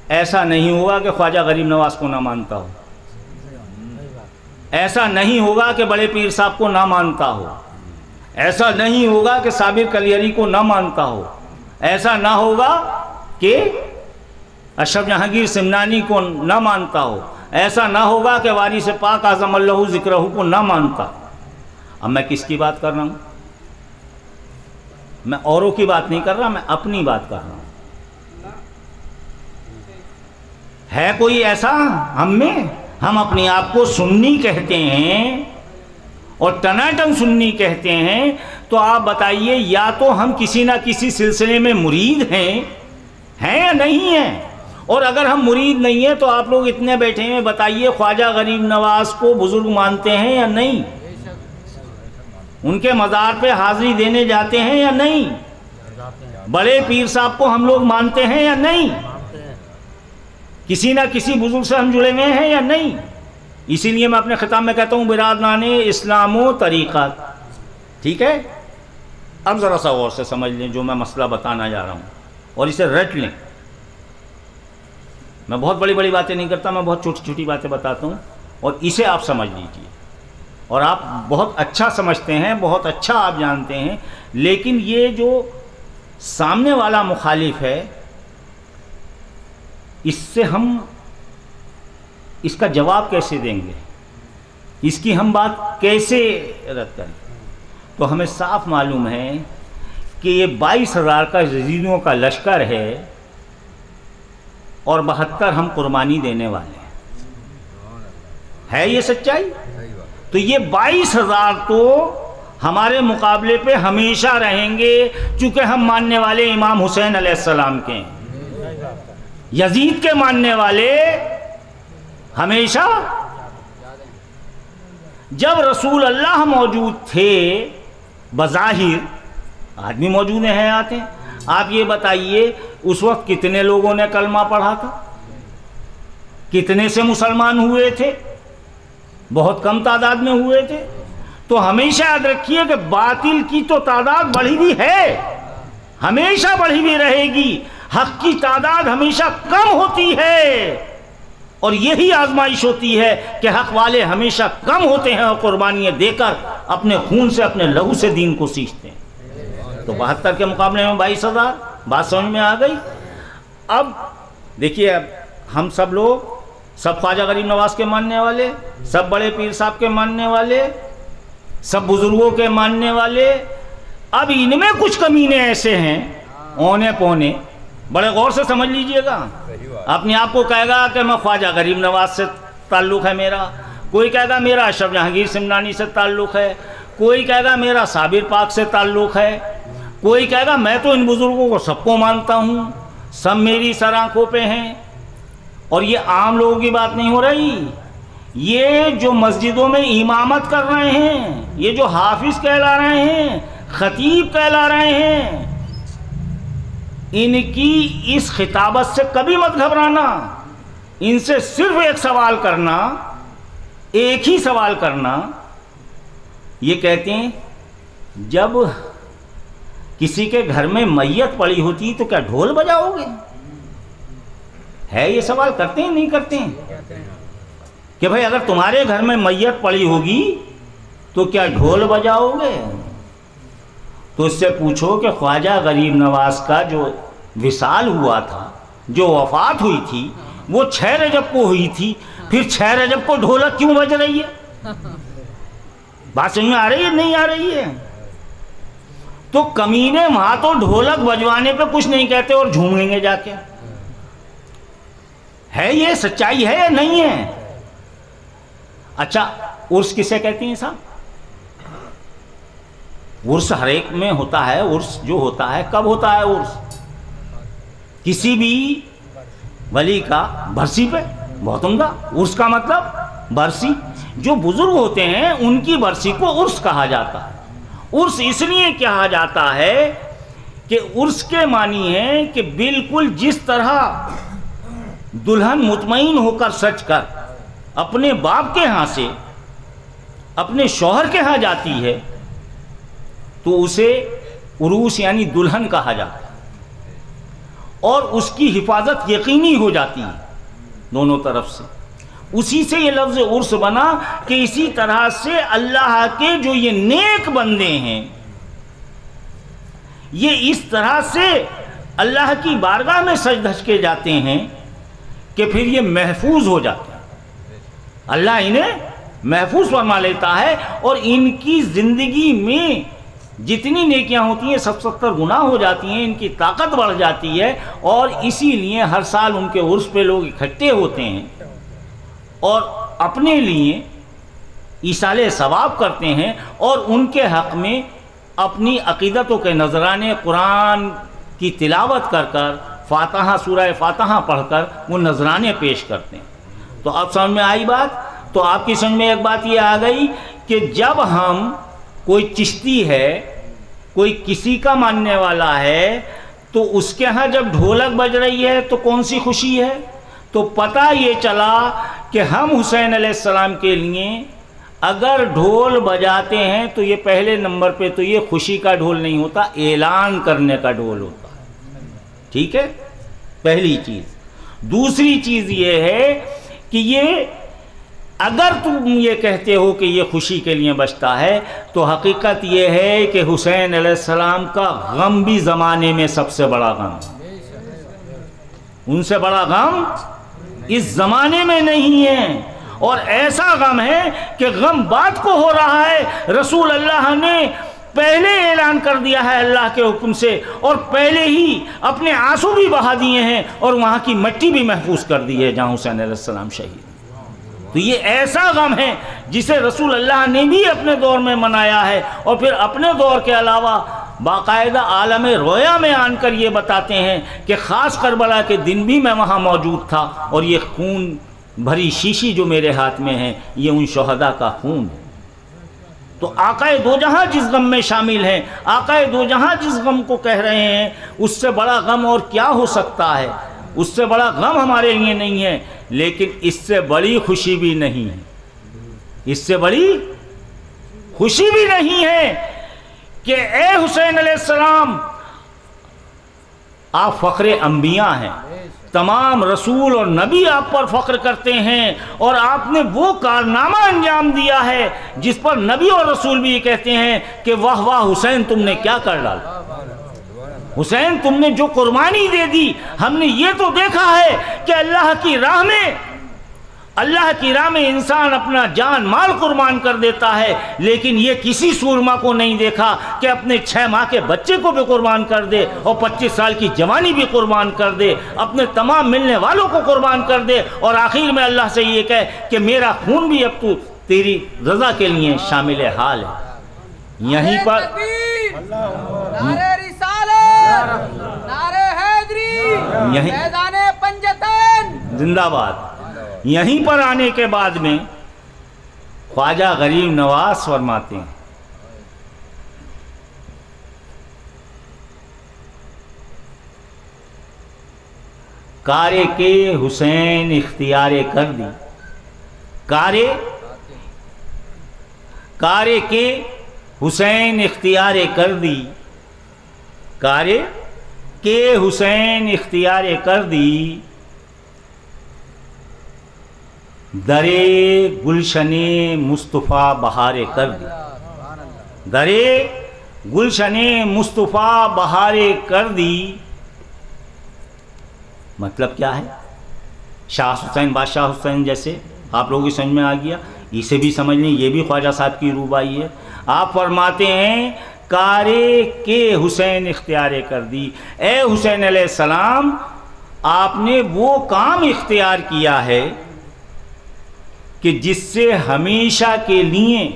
ایسا نہیں ہوگا کہ خواجہ غریب نواز کو نہ مانتا ہو، ایسا نہیں ہوگا کہ بڑے پیر صاحب کو نہ مانتا ہو، ایسا نہیں ہوگا کہ صابر کلیری کو نہ مانتا ہو، ایسا نہ ہوگا کہ اشرف جہانگیر سمنانی کو نہ مانتا ہو، ایسا نہ ہوگا کہ وارث پاک اعظم اللہ ذکرہ کو نہ مانتا۔ اب میں کس کی بات کر رہا ہوں؟ میں اوروں کی بات نہیں کر رہا، میں اپنی بات کر رہا ہوں۔ ہے کوئی ایسا ہم میں؟ ہم اپنے آپ کو سنی کہتے ہیں اور ٹناٹن سنی کہتے ہیں، تو آپ بتائیے یا تو ہم کسی نہ کسی سلسلے میں مرید ہیں یا نہیں ہیں؟ اور اگر ہم مرید نہیں ہیں تو آپ لوگ اتنے بیٹھے ہیں، بتائیے خواجہ غریب نواز کو بزرگ مانتے ہیں یا نہیں؟ ان کے مزار پہ حاضری دینے جاتے ہیں یا نہیں؟ بڑے پیر صاحب کو ہم لوگ مانتے ہیں یا نہیں؟ کسی نہ کسی بزرگ سے ہم جڑے ہوئے ہیں یا نہیں؟ اسی لیے میں اپنے خطاب میں کہتا ہوں برادران اسلام و طریقت، ٹھیک ہے؟ اب ذرا سا غور سے سمجھ لیں جو میں مسئلہ بتانا جا رہا ہوں اور اسے رٹ لیں۔ میں بہت بڑی بڑی باتیں نہیں کرتا، میں بہت چھوٹی چھوٹی باتیں بتاتا ہوں، اور اسے آپ سمجھ لیجئے۔ اور آپ بہت اچھا سمجھتے ہیں، بہت اچھا آپ جانتے ہیں، لیکن یہ جو سامنے والا مخالف ہے، اس سے ہم اس کا جواب کیسے دیں گے؟ اس کی ہم بات کیسے رد کریں؟ تو ہمیں صاف معلوم ہے کہ یہ 22,000 کا یزیدیوں کا لشکر ہے اور 72 ہم قربانی دینے والے ہیں۔ ہے یہ سچائی؟ تو یہ 22,000 تو ہمارے مقابلے پہ ہمیشہ رہیں گے، چونکہ ہم ماننے والے امام حسین علیہ السلام کے ہیں۔ یزید کے ماننے والے ہمیشہ، جب رسول اللہ موجود تھے بظاہر، آدمی موجود ہیں آتے ہیں، آپ یہ بتائیے اس وقت کتنے لوگوں نے کلمہ پڑھا تھا؟ کتنے سے مسلمان ہوئے تھے؟ بہت کم تعداد میں ہوئے تھے۔ تو ہمیشہ یاد رکھیے کہ باطل کی تو تعداد بڑھی ہوئی ہے، ہمیشہ بڑھی ہوئی رہے گی، حق کی تعداد ہمیشہ کم ہوتی ہے، اور یہی آزمائش ہوتی ہے کہ حق والے ہمیشہ کم ہوتے ہیں اور قربانیاں دے کر اپنے خون سے، اپنے لہو سے دین کو سیچتے ہیں۔ تو 72 کے مقابلے میں 22,000، بات سمجھ میں آ گئی؟ اب دیکھیے، اب ہم سب لوگ، سب خواجہ غریب نواز کے ماننے والے، سب بڑے پیر صاحب کے ماننے والے، سب بزرگوں کے ماننے والے، اب ان میں کچھ کمینے ایسے ہیں اونے پونے، بڑے غور سے سمجھ لیجئے گا۔ اپنے آپ کو کہے گا کہ میں خواجہ غریب نواز سے تعلق ہے میرا، کوئی کہے گا میرا اشرف جہانگیر سمنانی سے تعلق ہے، کوئی کہے گا میرا صابر پاک سے تعلق ہے، کوئی کہے گا میں تو ان بزرگوں کو سب کو مانتا ہوں، سب میری سر آنکھوں پہ ہیں۔ اور یہ عام لوگوں کی بات نہیں ہو رہی، یہ جو مسجدوں میں امامت کر رہے ہیں، یہ جو حافظ کہلا رہے ہیں، خطیب کہلا رہے ہیں، ان کی اس خطابت سے کبھی مت گھبرانا۔ ان سے صرف ایک سوال کرنا، ایک ہی سوال کرنا، یہ کہتے ہیں جب کسی کے گھر میں میت پڑی ہوتی تو کیا ڈھول بجاؤ گے؟ ہے یہ سوال کرتے ہیں نہیں کرتے ہیں کہ بھائی اگر تمہارے گھر میں میت پڑی ہوگی تو کیا ڈھول بجاؤ گے؟ تو اس سے پوچھو کہ خواجہ غریب نواز کا جو وصال ہوا تھا، جو وفات ہوئی تھی، وہ 6 رجب کو ہوئی تھی، پھر 6 رجب کو ڈھولک کیوں بج رہی ہے؟ بات سمجھ میں آ رہی ہے نہیں آ رہی ہے؟ تو کمینے وہاں تو ڈھولک بجوانے پہ کچھ نہیں کہتے اور جھومیں گے جا کے۔ ہے یہ سچائی ہے یا نہیں ہے؟ اچھا، عرس کسے کہتے ہیں صاحب؟ عرس ہر ایک میں ہوتا ہے۔ عرس جو ہوتا ہے کب ہوتا ہے؟ عرس کسی بھی ولی کا برسی پہ، بہت عمدہ۔ عرس کا مطلب برسی، جو بزرگ ہوتے ہیں ان کی برسی کو عرس کہا جاتا ہے۔ عرس اس لیے کہا جاتا ہے کہ عرس کے معنی ہے کہ بالکل جس طرح دلہن مطمئن ہو کر سچ کر اپنے باپ کے ہاں سے اپنے شوہر کے ہاں جاتی ہے تو اسے عروس یعنی دلہن کہا جاتا ہے، اور اس کی حفاظت یقینی ہو جاتی ہے دونوں طرف سے۔ اسی سے یہ لفظ عرس بنا کہ اسی طرح سے اللہ کے جو یہ نیک بندے ہیں، یہ اس طرح سے اللہ کی بارگاہ میں سج دھج کے جاتے ہیں کہ پھر یہ محفوظ ہو جاتے ہیں، اللہ انہیں محفوظ فرما لیتا ہے، اور ان کی زندگی میں جتنی نیکیاں ہوتی ہیں 70 گنا ہو جاتی ہیں، ان کی طاقت بڑھ جاتی ہے، اور اسی لیے ہر سال ان کے عرس پہ لوگ اکٹھے ہوتے ہیں اور اپنے لیے ایصال ثواب کرتے ہیں، اور ان کے حق میں اپنی عقیدتوں کے نذرانے قرآن کی تلاوت کر کر فاتحہ، سورہ فاتحہ پڑھ کر وہ نذرانے پیش کرتے ہیں۔ تو اب سمجھ میں آئی بات؟ تو آپ کی سمجھ میں ایک بات یہ آ گئی کہ جب ہم کوئی چشتی ہے، کوئی کسی کا ماننے والا ہے، تو اس کے ہاں جب ڈھولک بج رہی ہے تو کون سی خوشی ہے؟ تو پتہ یہ چلا کہ ہم حسین علیہ السلام کے لیے اگر ڈھول بجاتے ہیں تو یہ پہلے نمبر پہ تو یہ خوشی کا ڈھول نہیں ہوتا، اعلان کرنے کا ڈھول ہوتا ہے، ٹھیک ہے؟ پہلی چیز۔ دوسری چیز یہ ہے کہ یہ اگر تم یہ کہتے ہو کہ یہ خوشی کے لیے بجتا ہے، تو حقیقت یہ ہے کہ حسین علیہ السلام کا غم بھی زمانے میں سب سے بڑا غم، ان سے بڑا غم اس زمانے میں نہیں ہے، اور ایسا غم ہے کہ غم بات کو ہو رہا ہے، رسول اللہ نے پہلے اعلان کر دیا ہے اللہ کے حکم سے، اور پہلے ہی اپنے آنسو بھی بہا دیے ہیں، اور وہاں کی مٹی بھی محفوظ کر دی ہے جہاں حسین علیہ السلام شہید۔ تو یہ ایسا غم ہے جسے رسول اللہ نے بھی اپنے دور میں منایا ہے، اور پھر اپنے دور کے علاوہ باقاعدہ عالم رویا میں آن کر یہ بتاتے ہیں کہ خاص کربلا کے دن بھی میں وہاں موجود تھا، اور یہ خون بھری شیشی جو میرے ہاتھ میں ہے یہ ان شہداء کا خون ہے۔ تو آقائے دو جہاں جس غم میں شامل ہیں، آقائے دو جہاں جس غم کو کہہ رہے ہیں، اس سے بڑا غم اور کیا ہو سکتا ہے؟ اس سے بڑا غم ہمارے لیے نہیں ہے، لیکن اس سے بڑی خوشی بھی نہیں ہے، اس سے بڑی خوشی بھی نہیں ہے کہ اے حسین علیہ السلام، آپ فخر انبیاء ہیں، تمام رسول اور نبی آپ پر فخر کرتے ہیں، اور آپ نے وہ کارنامہ انجام دیا ہے جس پر نبی اور رسول بھی یہ کہتے ہیں کہ واہ واہ حسین تم نے کیا کر ڈالا، حسین تم نے جو قربانی دے دی۔ ہم نے یہ تو دیکھا ہے کہ اللہ کی راہ میں انسان اپنا جان مال قربان کر دیتا ہے، لیکن یہ کسی سورما کو نہیں دیکھا کہ اپنے 6 ماہ کے بچے کو بھی قربان کر دے، اور 25 سال کی جوانی بھی قربان کر دے، اپنے تمام ملنے والوں کو قربان کر دے، اور آخر میں اللہ سے یہ کہے کہ میرا خون بھی اب تو تیری رضا کے لیے شامل حال ہے۔ یہیں پر نعرہ رسالت، نعرہ حیدری، میدان پنجتن، زندہ باد۔ یہیں پر آنے کے بعد میں خواجہ غریب نواز فرماتے ہیں کارے کے حسین اختیار کر دی، کارے کے حسین اختیار کر دی، کارے کے حسین اختیار کر دی، درے گلشن مصطفیٰ بہار کر دی، درے گلشن مصطفیٰ بہار کر دی۔ مطلب کیا ہے؟ شاہ حسین، بادشاہ حسین جیسے آپ لوگوں کی سمجھ میں آ گیا، اسے بھی سمجھ لیں، یہ بھی خواجہ صاحب کی روبائی ہے۔ آپ فرماتے ہیں کارے کے حسین اختیار کر دی، اے حسین علیہ السلام آپ نے وہ کام اختیار کیا ہے کہ جس سے ہمیشہ کے لیے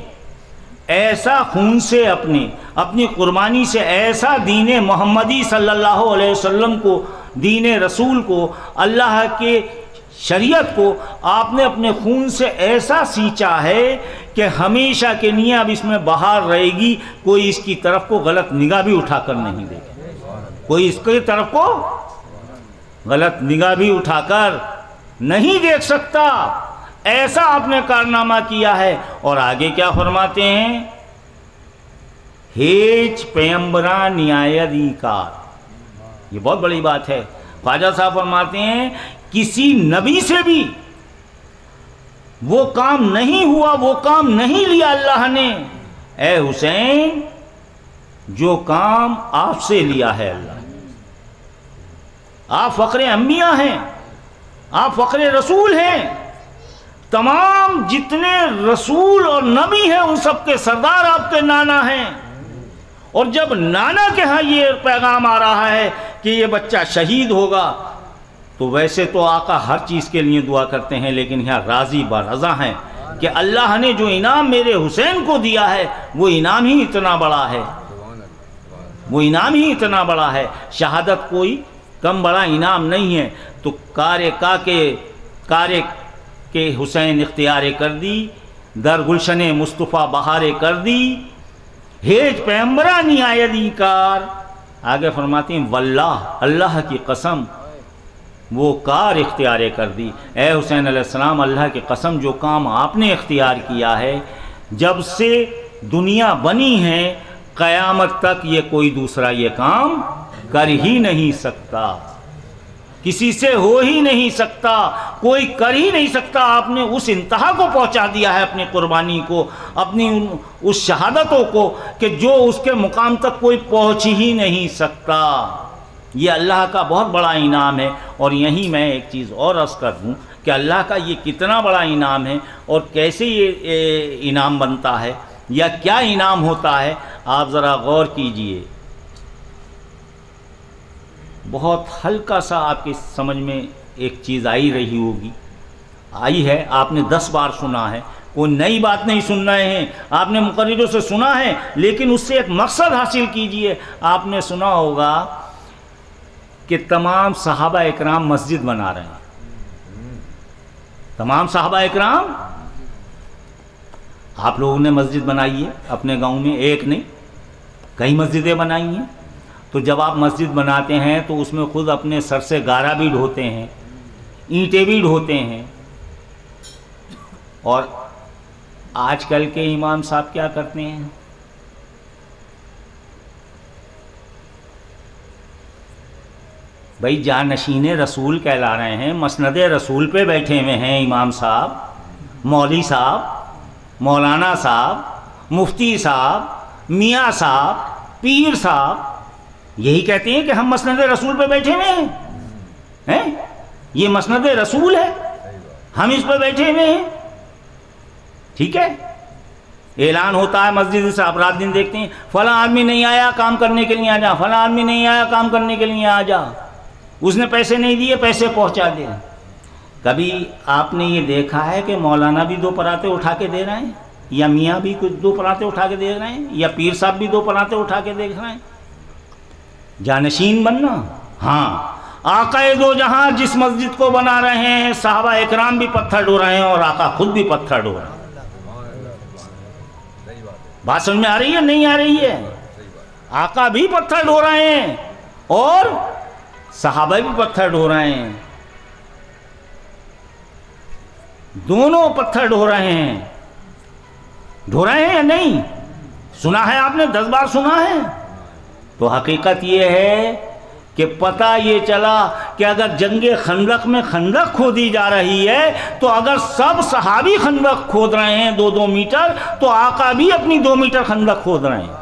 ایسا خون سے اپنی قربانی سے ایسا دین محمدی صلی اللہ علیہ وسلم کو، دین رسول کو، اللہ کے شریعت کو آپ نے اپنے خون سے ایسا سینچا ہے کہ ہمیشہ کے لیے اب اس میں بہار رہے گی، کوئی اس کی طرف کو غلط نگاہ بھی اٹھا کر نہیں دے گا، کوئی اس کی طرف کو غلط نگاہ بھی اٹھا کر نہیں دیکھ سکتا، ایسا آپ نے کارنامہ کیا ہے۔ اور آگے کیا فرماتے ہیں؟ ہیچ پیمبرا نیایدی کار، یہ بہت بڑی بات ہے۔ خواجہ صاحب فرماتے ہیں کسی نبی سے بھی وہ کام نہیں ہوا، وہ کام نہیں لیا اللہ نے، اے حسین جو کام آپ سے لیا ہے اللہ نے۔ آپ فخر انبیاء ہیں، آپ فخر رسول ہیں، تمام جتنے رسول اور نبی ہیں ان سب کے سردار آپ کے نانا ہیں، اور جب نانا کے ہاں یہ پیغام آ رہا ہے کہ یہ بچہ شہید ہوگا، تو ویسے تو آقا ہر چیز کے لیے دعا کرتے ہیں، لیکن یہاں راضی برضا ہیں کہ اللہ نے جو انعام میرے حسین کو دیا ہے وہ انعام ہی اتنا بڑا ہے، وہ انعام ہی اتنا بڑا ہے، شہادت کوئی کم بڑا انعام نہیں ہے۔ تو کارے کے حسین اختیار کر دی، در گلشن مصطفیٰ بہارے کر دی، ہیج پیمبرانی آیدی کار۔ آگے فرماتی ہیں واللہ، اللہ کی قسم، وہ کار اختیار کر دی۔ اے حسین علیہ السلام، اللہ کی قسم جو کام آپ نے اختیار کیا ہے، جب سے دنیا بنی ہے قیامت تک یہ کوئی دوسرا یہ کام کر ہی نہیں سکتا، کسی سے ہو ہی نہیں سکتا، کوئی کر ہی نہیں سکتا۔ آپ نے اس انتہا کو پہنچا دیا ہے اپنی قربانی کو، اپنی اس شہادتوں کو، کہ جو اس کے مقام تک کوئی پہنچ ہی نہیں سکتا۔ یہ اللہ کا بہت بڑا انعام ہے۔ اور یہیں میں ایک چیز اور عرض کر دوں کہ اللہ کا یہ کتنا بڑا انعام ہے اور کیسے یہ انعام بنتا ہے یا کیا انعام ہوتا ہے، آپ ذرا غور کیجئے۔ بہت ہلکا سا آپ کی سمجھ میں ایک چیز آئی رہی ہوگی، آئی ہے، آپ نے 10 بار سنا ہے، کوئی نئی بات نہیں سن رہے ہیں، آپ نے مقرروں سے سنا ہے، لیکن اس سے ایک مقصد حاصل کیجئے۔ آپ نے سنا ہوگا کہ تمام صحابہ اکرام مسجد بنا رہے ہیں، تمام صحابہ اکرام، آپ لوگوں نے مسجد بنائی ہے اپنے گاؤں میں، ایک نہیں کئی مسجدیں بنائی ہیں۔ تو جب آپ مسجد بناتے ہیں تو اس میں خود اپنے سر سے گارا بھی ڈھوتے ہیں، اینٹیں بھی ڈھوتے ہیں۔ اور آج کل کے امام صاحب کیا کرتے ہیں؟ بھائی جانشین رسول کہلا رہے ہیں، مسند رسول پہ بیٹھے ہوئے ہیں امام صاحب، مولوی صاحب، مولانا صاحب، مفتی صاحب، میاں صاحب، پیر صاحب، یہی کہتے ہیں کہ ہم مسند رسول پہ بیٹھے ہوئے ہیں، یہ مسند رسول ہے، ہم اس پہ بیٹھے ہوئے ہیں۔ ٹھیک ہے، اعلان ہوتا ہے مسجد سے، آپ رات دن دیکھتے ہیں فلاں آدمی نہیں آیا کام کرنے کے لیے آ جا، فلاں آدمی نہیں آیا کام کرنے کے لیے آ جا، اس نے پیسے نہیں دیے پیسے پہنچا دے۔ کبھی آپ نے یہ دیکھا ہے کہ مولانا بھی 2 پراتے اٹھا کے دے رہے ہیں، یا میاں بھی کچھ 2 پراتے اٹھا کے دے رہے ہیں، یا پیر صاحب بھی 2 پراتے اٹھا کے دیکھ رہے ہیں؟ جانشین بننا، ہاں، آقا دو جہاں جس مسجد کو بنا رہے ہیں، صحابہ اکرام بھی پتھر ڈھو رہے ہیں اور آقا خود بھی پتھر ڈھو رہے ہیں۔ بات سمجھ میں آ رہی ہے نہیں آ رہی ہے؟ آقا بھی پتھر ڈھو رہے ہیں اور صحابہ بھی پتھر ڈھو رہے ہیں، دونوں پتھر ڈھو رہے ہیں یا نہیں؟ سنا ہے آپ نے، 10 بار سنا ہے۔ تو حقیقت یہ ہے کہ پتہ یہ چلا کہ اگر جنگ خندق میں خندق کھودی جا رہی ہے، تو اگر سب صحابی خندق کھود رہے ہیں 2-2 میٹر، تو آقا بھی اپنی 2 میٹر خندق کھود رہے ہیں،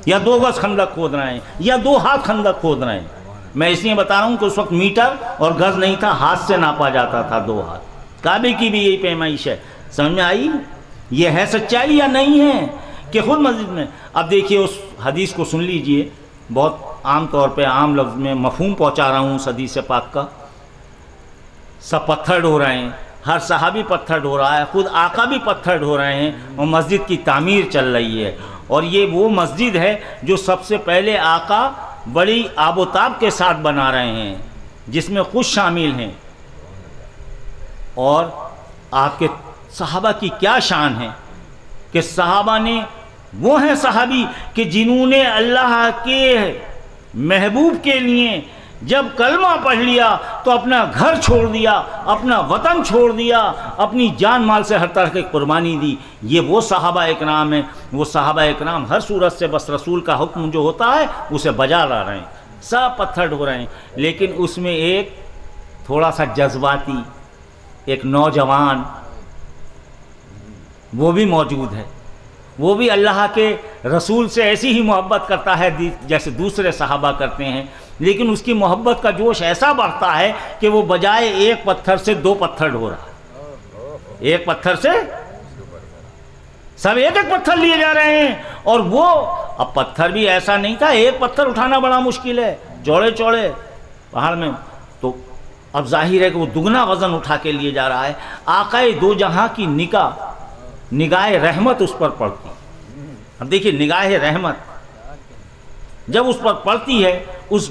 یا 2 گز خندق کھود رہے ہیں، یا 2 ہاتھ خندق کھود رہے ہیں۔ میں اس لیے بتا رہا ہوں کہ اس وقت میٹر اور گز نہیں تھا، ہاتھ سے ناپا جاتا تھا، 2 ہاتھ۔ کعبے کی بھی یہی پیمائش ہے۔ سمجھ میں آئی؟ یہ ہے سچائی یا نہیں ہے کہ خود مسجد میں؟ اب دیکھیے اس حدیث کو سن لیجئے، بہت عام طور پہ عام لفظ میں مفہوم پہنچا رہا ہوں اس حدیث پاک کا۔ سب پتھر ڈھو رہے ہیں، ہر صحابی پتھر ڈھو رہا ہے، خود آقا بھی پتھر ڈھو رہے ہیں، اور مسجد کی تعمیر چل رہی ہے۔ اور یہ وہ مسجد ہے جو سب سے پہلے آقا بڑی آب و تاب کے ساتھ بنا رہے ہیں، جس میں خود شامل ہیں۔ اور آپ کے صحابہ کی کیا شان ہے کہ صحابہ نے، وہ ہیں صحابی کہ جنہوں نے اللہ کے محبوب کے لیے جب کلمہ پڑھ لیا تو اپنا گھر چھوڑ دیا، اپنا وطن چھوڑ دیا، اپنی جان مال سے ہر طرح کی قربانی دی۔ یہ وہ صحابہ اکرام ہیں۔ وہ صحابہ اکرام ہر صورت سے بس رسول کا حکم جو ہوتا ہے اسے بجا لا رہے ہیں، سب پتھر ڈھو رہے ہیں۔ لیکن اس میں ایک تھوڑا سا جذباتی ایک نوجوان وہ بھی موجود ہے۔ وہ بھی اللہ کے رسول سے ایسی ہی محبت کرتا ہے جیسے دوسرے صحابہ کرتے ہیں، لیکن اس کی محبت کا جوش ایسا بڑھتا ہے کہ وہ بجائے ایک پتھر سے 2 پتھر ڈھو رہا ہے، ایک پتھر سے سب ایک ایک پتھر لیے جا رہے ہیں۔ اور وہ اب پتھر بھی ایسا نہیں تھا، ایک پتھر اٹھانا بڑا مشکل ہے، چوڑے چوڑے پہاڑ میں، تو اب ظاہر ہے کہ وہ دگنا وزن اٹھا کے لیے جا رہا ہے۔ آقائے دو جہاں کی نگاہ رحمت اس پر پڑتی۔ اب دیکھیے نگاہ رحمت جب اس پر پڑتی ہے، اس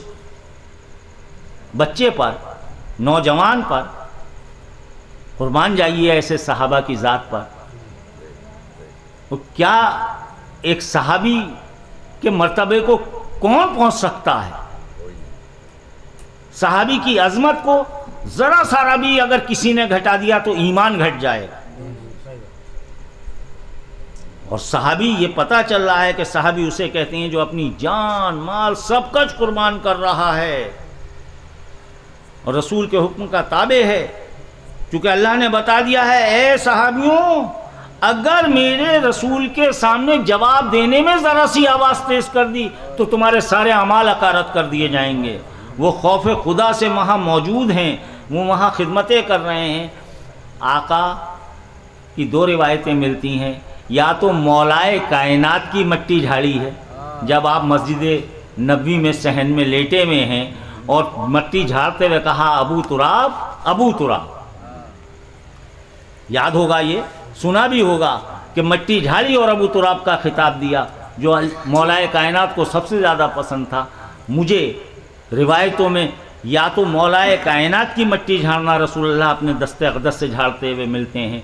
بچے پر، نوجوان پر، قربان جائیے ایسے صحابہ کی ذات پر، تو کیا ایک صحابی کے مرتبے کو کون پہنچ سکتا ہے؟ صحابی کی عظمت کو ذرا سارا بھی اگر کسی نے گھٹا دیا تو ایمان گھٹ جائے گا۔ اور صحابی، یہ پتہ چل رہا ہے کہ صحابی اسے کہتے ہیں جو اپنی جان مال سب کچھ قربان کر رہا ہے اور رسول کے حکم کا تابع ہے، چونکہ اللہ نے بتا دیا ہے اے صحابیوں، اگر میرے رسول کے سامنے جواب دینے میں ذرا سی آواز تیز کر دی تو تمہارے سارے اعمال اکارت کر دیے جائیں گے۔ وہ خوف خدا سے وہاں موجود ہیں، وہ وہاں خدمتیں کر رہے ہیں۔ آقا کی 2 روایتیں ملتی ہیں، یا تو مولائے کائنات کی مٹی جھاڑی ہے، جب آپ مسجد نبوی میں صحن میں لیٹے ہوئے ہیں اور مٹی جھاڑتے ہوئے کہا ابو تراب ابو تراب، یاد ہوگا، یہ سنا بھی ہوگا کہ مٹی جھاڑی اور ابو تراب کا خطاب دیا جو مولائے کائنات کو سب سے زیادہ پسند تھا۔ مجھے روایتوں میں یا تو مولائے کائنات کی مٹی جھاڑنا رسول اللہ اپنے دست اقدس سے جھاڑتے ہوئے ملتے ہیں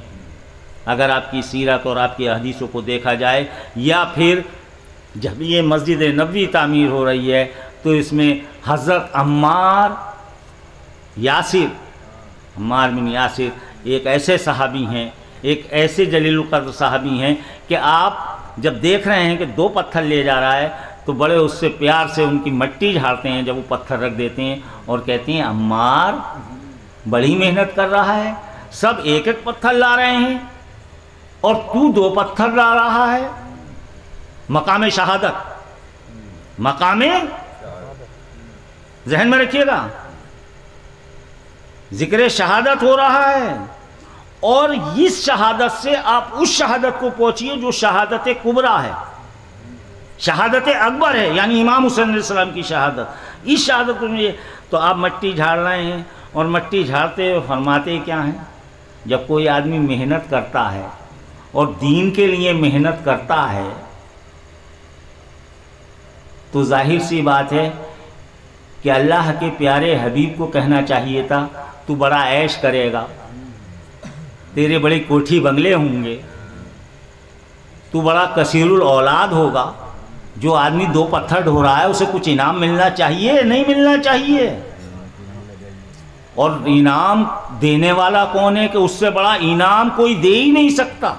اگر آپ کی سیرت اور آپ کی حدیثوں کو دیکھا جائے، یا پھر جب یہ مسجد نبوی تعمیر ہو رہی ہے تو اس میں حضرت عمار بن یاسر ایک ایسے صحابی ہیں، ایک ایسے جلیل القدر صحابی ہیں کہ آپ جب دیکھ رہے ہیں کہ 2 پتھر لے جا رہا ہے تو بڑے اس سے پیار سے ان کی مٹی جھاڑتے ہیں جب وہ پتھر رکھ دیتے ہیں اور کہتے ہیں عمار بڑی محنت کر رہا ہے، سب ایک ایک پتھر لا رہے ہیں اور تو 2 پتھر لا رہا ہے۔ مقام شہادت، مقام ذہن میں رکھیے گا، ذکر شہادت ہو رہا ہے، اور اس شہادت سے آپ اس شہادت کو پہنچیے جو شہادت کبریٰ ہے، شہادت اکبر ہے، یعنی امام حسین علیہ السلام کی شہادت۔ اس شہادت کو مجھے تو آپ مٹی جھاڑ رہے ہیں، اور مٹی جھاڑتے ہوئے فرماتے کیا ہیں؟ جب کوئی آدمی محنت کرتا ہے اور دین کے لیے محنت کرتا ہے تو ظاہر سی بات ہے کہ اللہ کے پیارے حبیب کو کہنا چاہیے تھا تو بڑا عیش کرے گا، تیرے بڑے کوٹھی بنگلے ہوں گے، تو بڑا کثیر الاولاد ہوگا۔ جو آدمی 2 پتھر ڈھو رہا ہے اسے کچھ انعام ملنا چاہیے، نہیں ملنا چاہیے؟ اور انعام دینے والا کون ہے کہ اس سے بڑا انعام کوئی دے ہی نہیں سکتا۔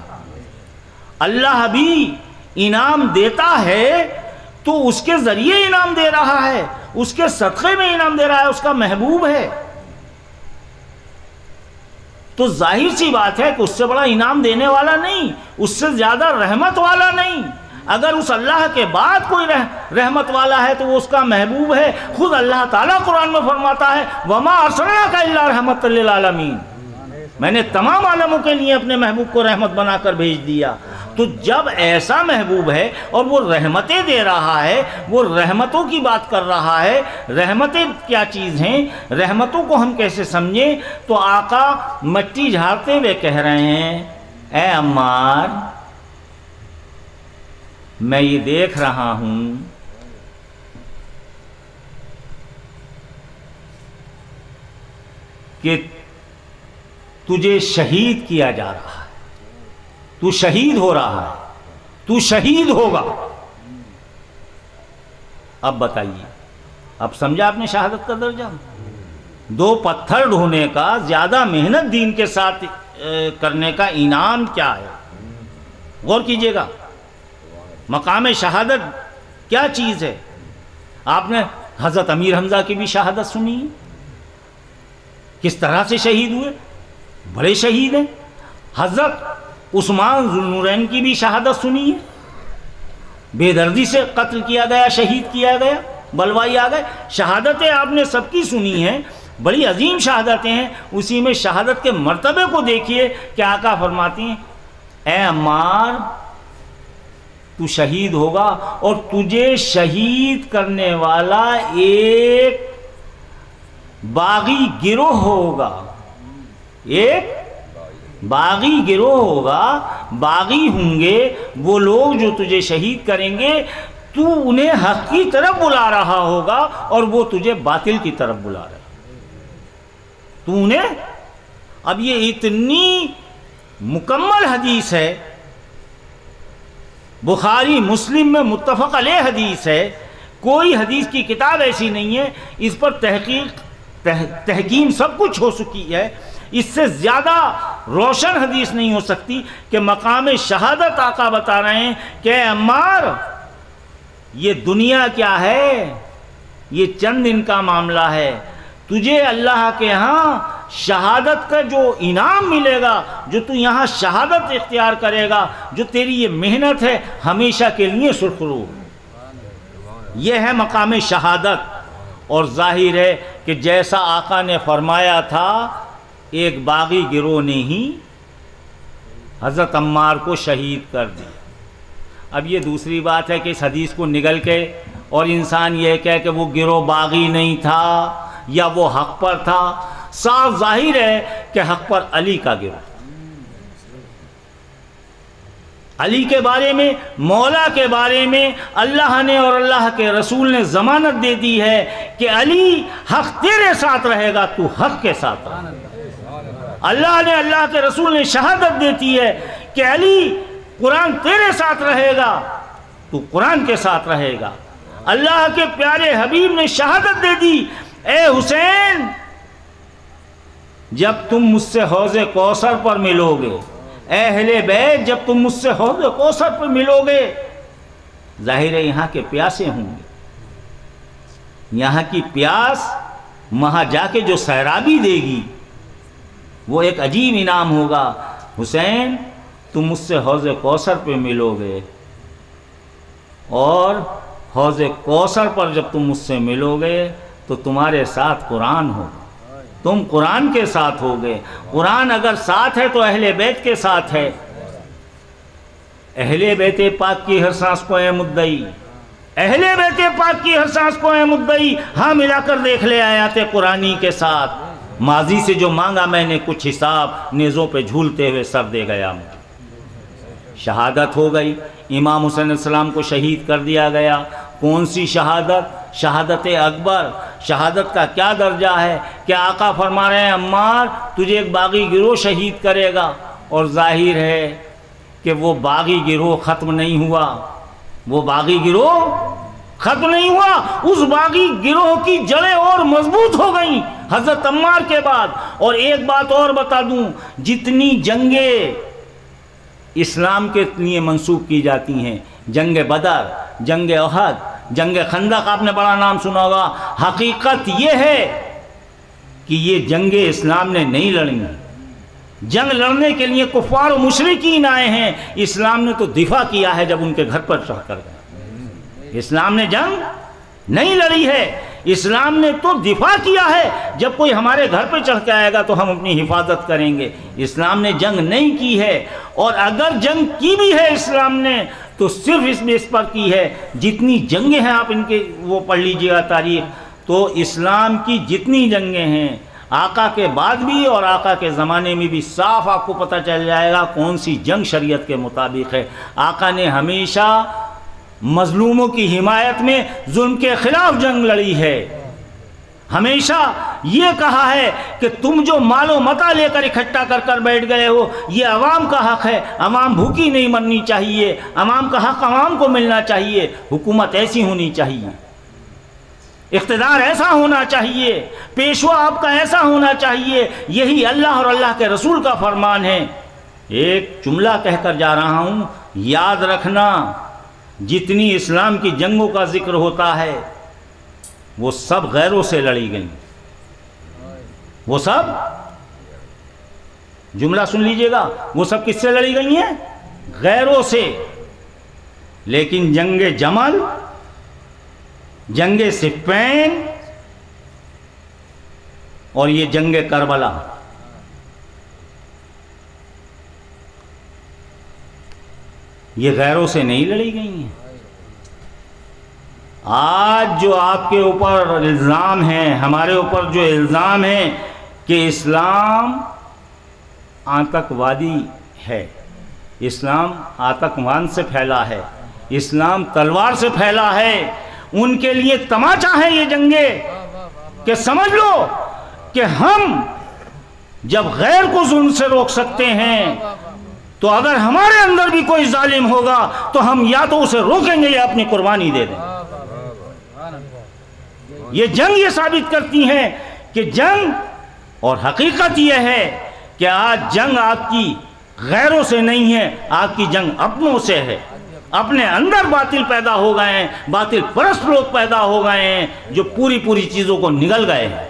اللہ بھی انعام دیتا ہے تو اس کے ذریعے انعام دے رہا ہے، اس کے صدقے میں انعام دے رہا ہے، اس کا محبوب ہے، تو ظاہر سی بات ہے کہ اس سے بڑا انعام دینے والا نہیں، اس سے زیادہ رحمت والا نہیں۔ اگر اس اللہ کے بعد کوئی رحمت والا ہے تو وہ اس کا محبوب ہے۔ خود اللہ تعالیٰ قرآن میں فرماتا ہے وَمَا أَرْسَلْنَاكَ إِلَّا رَحْمَةً لِّلْعَالَمِينَ، میں نے تمام عالموں کے لیے اپنے محبوب کو رحمت بنا کر بھیج دیا۔ تو جب ایسا محبوب ہے اور وہ رحمتیں دے رہا ہے، وہ رحمتوں کی بات کر رہا ہے، رحمتیں کیا چیز ہیں، رحمتوں کو ہم کیسے سمجھیں؟ تو آقا مٹی جھاڑتے ہوئے کہہ رہے ہیں اے عمار، میں یہ دیکھ رہا ہوں کہ تجھے شہید کیا جا رہا ہے، تو شہید ہو رہا ہے، تو شہید ہوگا۔ اب بتائیے، اب سمجھا آپ نے شہادت کا درجہ؟ 2 پتھر ڈھونے کا، زیادہ محنت دین کے ساتھ کرنے کا انعام کیا ہے؟ غور کیجئے گا، مقام شہادت کیا چیز ہے؟ آپ نے حضرت امیر حمزہ کی بھی شہادت سنی ہے، کس طرح سے شہید ہوئے، بڑے شہید ہیں۔ حضرت عثمان ذوالنورین کی بھی شہادت سنی ہے، بے دردی سے قتل کیا گیا، شہید کیا گیا، بلوائی آ گئے۔ شہادتیں آپ نے سب کی سنی ہیں، بڑی عظیم شہادتیں ہیں، اسی میں شہادت کے مرتبے کو دیکھیے کہ آقا فرماتی ہیں اے عمار تو شہید ہوگا، اور تجھے شہید کرنے والا ایک باغی گروہ ہوگا، ایک باغی گروہ ہوگا، باغی ہوں گے وہ لوگ جو تجھے شہید کریں گے، تو انہیں حق کی طرف بلا رہا ہوگا اور وہ تجھے باطل کی طرف بلا رہا ہے، تو انہیں۔ اب یہ اتنی مکمل حدیث ہے، بخاری مسلم میں متفق علیہ حدیث ہے، کوئی حدیث کی کتاب ایسی نہیں ہے، اس پر تحقیق سب کچھ ہو چکی ہے، اس سے زیادہ روشن حدیث نہیں ہو سکتی کہ مقام شہادت آقا بتا رہے ہیں کہ اے عمار یہ دنیا کیا ہے، یہ چند دن کا معاملہ ہے، تجھے اللہ کے ہاں شہادت کا جو انعام ملے گا، جو تو یہاں شہادت اختیار کرے گا، جو تیری یہ محنت ہے ہمیشہ کے لیے سرخرو، یہ ہے مقام شہادت۔ اور ظاہر ہے کہ جیسا آقا نے فرمایا تھا ایک باغی گروہ نے ہی حضرت عمار کو شہید کر دیا۔ اب یہ دوسری بات ہے کہ اس حدیث کو نگل کے اور انسان یہ کہے کہ وہ گروہ باغی نہیں تھا یا وہ حق پر تھا، صاف ظاہر ہے کہ حق پر علی کا گروہ، علی کے بارے میں، مولا کے بارے میں اللہ نے اور اللہ کے رسول نے ضمانت دے دی ہے کہ علی حق تیرے ساتھ رہے گا، تو حق کے ساتھ رہے گا۔ اللہ نے، اللہ کے رسول نے شہادت دیتی ہے کہ علی قرآن تیرے ساتھ رہے گا، تو قرآن کے ساتھ رہے گا۔ اللہ کے پیارے حبیب نے شہادت دے دی اے حسین جب تم مجھ سے حوض کوثر پر ملو گے، اے اہل بیت جب تم مجھ سے حوض کوثر پر ملو گے، ظاہر ہے یہاں کے پیاسے ہوں گے، یہاں کی پیاس وہاں جا کے جو سیرابی دے گی وہ ایک عجیب انعام ہوگا۔ حسین تم مجھ سے حوض کوثر پہ ملو گے، اور حوض کوثر پر جب تم مجھ سے ملو گے تو تمہارے ساتھ قرآن ہوگا، تم قرآن کے ساتھ ہوگے۔ قرآن اگر ساتھ ہے تو اہل بیت کے ساتھ ہے۔ اہل بیت پاک کی ہر سانس کو اے مدعی، اہل بیت پاک کی ہر سانس کو اے مدعی، ہاں ملا کر دیکھ لے آیات قرآنی کے ساتھ، ماضی سے جو مانگا میں نے کچھ حساب، نیزوں پہ جھولتے ہوئے سر دے گیا مجھے۔ شہادت ہو گئی، امام حسین علیہ السلام کو شہید کر دیا گیا۔ کون سی شہادت؟ شہادت اکبر۔ شہادت کا کیا درجہ ہے کہ آقا فرما رہے ہیں عمار تجھے ایک باغی گروہ شہید کرے گا، اور ظاہر ہے کہ وہ باغی گروہ ختم نہیں ہوا، وہ باغی گروہ ختم نہیں ہوا، اس باغی گروہ کی جڑیں اور مضبوط ہو گئیں حضرت عمار کے بعد۔ اور ایک بات اور بتا دوں، جتنی جنگیں اسلام کے لیے منسوب کی جاتی ہیں، جنگ بدر، جنگ احد، جنگ خندق، آپ نے بڑا نام سنا ہوگا، حقیقت یہ ہے کہ یہ جنگیں اسلام نے نہیں لڑیں۔ جنگ لڑنے کے لیے کفار و مشرکین آئے ہیں، اسلام نے تو دفاع کیا ہے جب ان کے گھر پر چڑھ کر گئے۔ اسلام نے جنگ نہیں لڑی ہے، اسلام نے تو دفاع کیا ہے، جب کوئی ہمارے گھر پہ چڑھ کے آئے گا تو ہم اپنی حفاظت کریں گے۔ اسلام نے جنگ نہیں کی ہے، اور اگر جنگ کی بھی ہے اسلام نے تو صرف اس بیس پر کی ہے، جتنی جنگیں ہیں آپ ان کے وہ پڑھ لیجئے گا تاریخ، تو اسلام کی جتنی جنگیں ہیں آقا کے بعد بھی اور آقا کے زمانے میں بھی صاف آپ کو پتہ چل جائے گا کون سی جنگ شریعت کے مطابق ہے۔ آقا نے ہمیشہ مظلوموں کی حمایت میں ظلم کے خلاف جنگ لڑی ہے، ہمیشہ یہ کہا ہے کہ تم جو مال و متاع لے کر اکٹھا کر کر بیٹھ گئے ہو یہ عوام کا حق ہے، عوام بھوکی نہیں مرنی چاہیے، عوام کا حق عوام کو ملنا چاہیے، حکومت ایسی ہونی چاہیے، اقتدار ایسا ہونا چاہیے، پیشوا آپ کا ایسا ہونا چاہیے، یہی اللہ اور اللہ کے رسول کا فرمان ہے۔ ایک جملہ کہہ کر جا رہا ہوں، یاد رکھنا جتنی اسلام کی جنگوں کا ذکر ہوتا ہے وہ سب غیروں سے لڑی گئیں، وہ سب، جملہ سن لیجئے گا، وہ سب کس سے لڑی گئی ہیں؟ غیروں سے۔ لیکن جنگ جمل، جنگ صفین اور یہ جنگ کربلا، یہ غیروں سے نہیں لڑی گئی ہیں۔ آج جو آپ کے اوپر الزام ہیں، ہمارے اوپر جو الزام ہے کہ اسلام آتنکوادی ہے، اسلام آتنکواد سے پھیلا ہے، اسلام تلوار سے پھیلا ہے، ان کے لیے تماچا ہے یہ جنگیں کہ سمجھ لو کہ ہم جب غیر کو ظلم سے روک سکتے ہیں تو اگر ہمارے اندر بھی کوئی ظالم ہوگا تو ہم یا تو اسے روکیں گے یا اپنی قربانی دے دیں۔ یہ جنگ یہ ثابت کرتی ہیں کہ جنگ، اور حقیقت یہ ہے کہ آج جنگ آپ کی غیروں سے نہیں ہے، آپ کی جنگ اپنوں سے ہے۔ اپنے اندر باطل پیدا ہو گئے ہیں، باطل پرست لوگ پیدا ہو گئے ہیں جو پوری چیزوں کو نگل گئے ہیں۔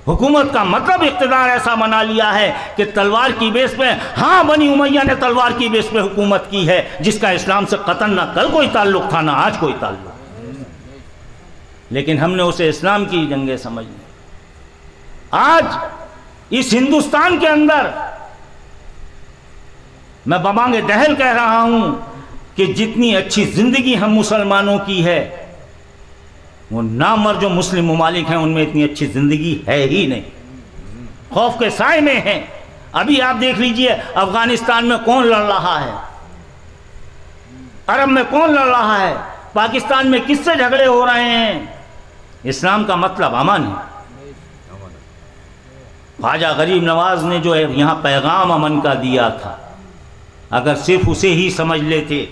حکومت کا مطلب اقتدار ایسا بنا لیا ہے کہ تلوار کی بیس پہ، ہاں بنی امیہ نے تلوار کی بیس پہ حکومت کی ہے، جس کا اسلام سے قطعاً نہ کل کوئی تعلق تھا نہ آج کوئی تعلق، لیکن ہم نے اسے اسلام کی جنگیں سمجھ لی۔ آج اس ہندوستان کے اندر میں ببانگ دہل کہہ رہا ہوں کہ جتنی اچھی زندگی ہم مسلمانوں کی ہے، وہ نامور جو مسلم ممالک ہیں ان میں اتنی اچھی زندگی ہے ہی نہیں، خوف کے سائے میں ہیں۔ ابھی آپ دیکھ لیجئے افغانستان میں کون لڑ رہا ہے، عرب میں کون لڑ رہا ہے، پاکستان میں کس سے جھگڑے ہو رہے ہیں۔ اسلام کا مطلب امن ہے۔ خواجہ غریب نواز نے جو یہاں پیغام امن کا دیا تھا، اگر صرف اسے ہی سمجھ لیتے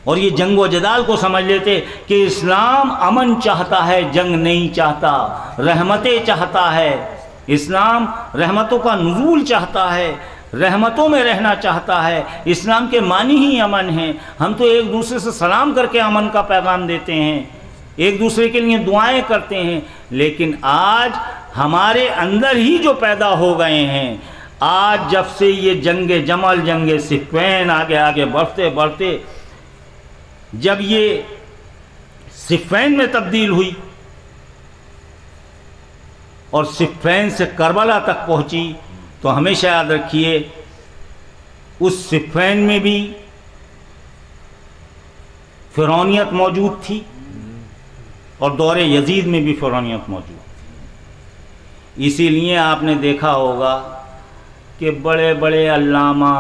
اور یہ جنگ و جدال کو سمجھ لیتے کہ اسلام امن چاہتا ہے، جنگ نہیں چاہتا، رحمتیں چاہتا ہے، اسلام رحمتوں کا نزول چاہتا ہے، رحمتوں میں رہنا چاہتا ہے، اسلام کے معنی ہی امن ہیں۔ ہم تو ایک دوسرے سے سلام کر کے امن کا پیغام دیتے ہیں، ایک دوسرے کے لیے دعائیں کرتے ہیں، لیکن آج ہمارے اندر ہی جو پیدا ہو گئے ہیں، آج جب سے یہ جنگ جمل، جنگ صفین آگے بڑھتے بڑھتے جب یہ صفین میں تبدیل ہوئی اور صفین سے کربلا تک پہنچی، تو ہمیشہ یاد رکھیے اس صفین میں بھی فرعونیت موجود تھی اور دور یزید میں بھی فرعونیت موجود تھی۔ اسی لیے آپ نے دیکھا ہوگا کہ بڑے بڑے علامہ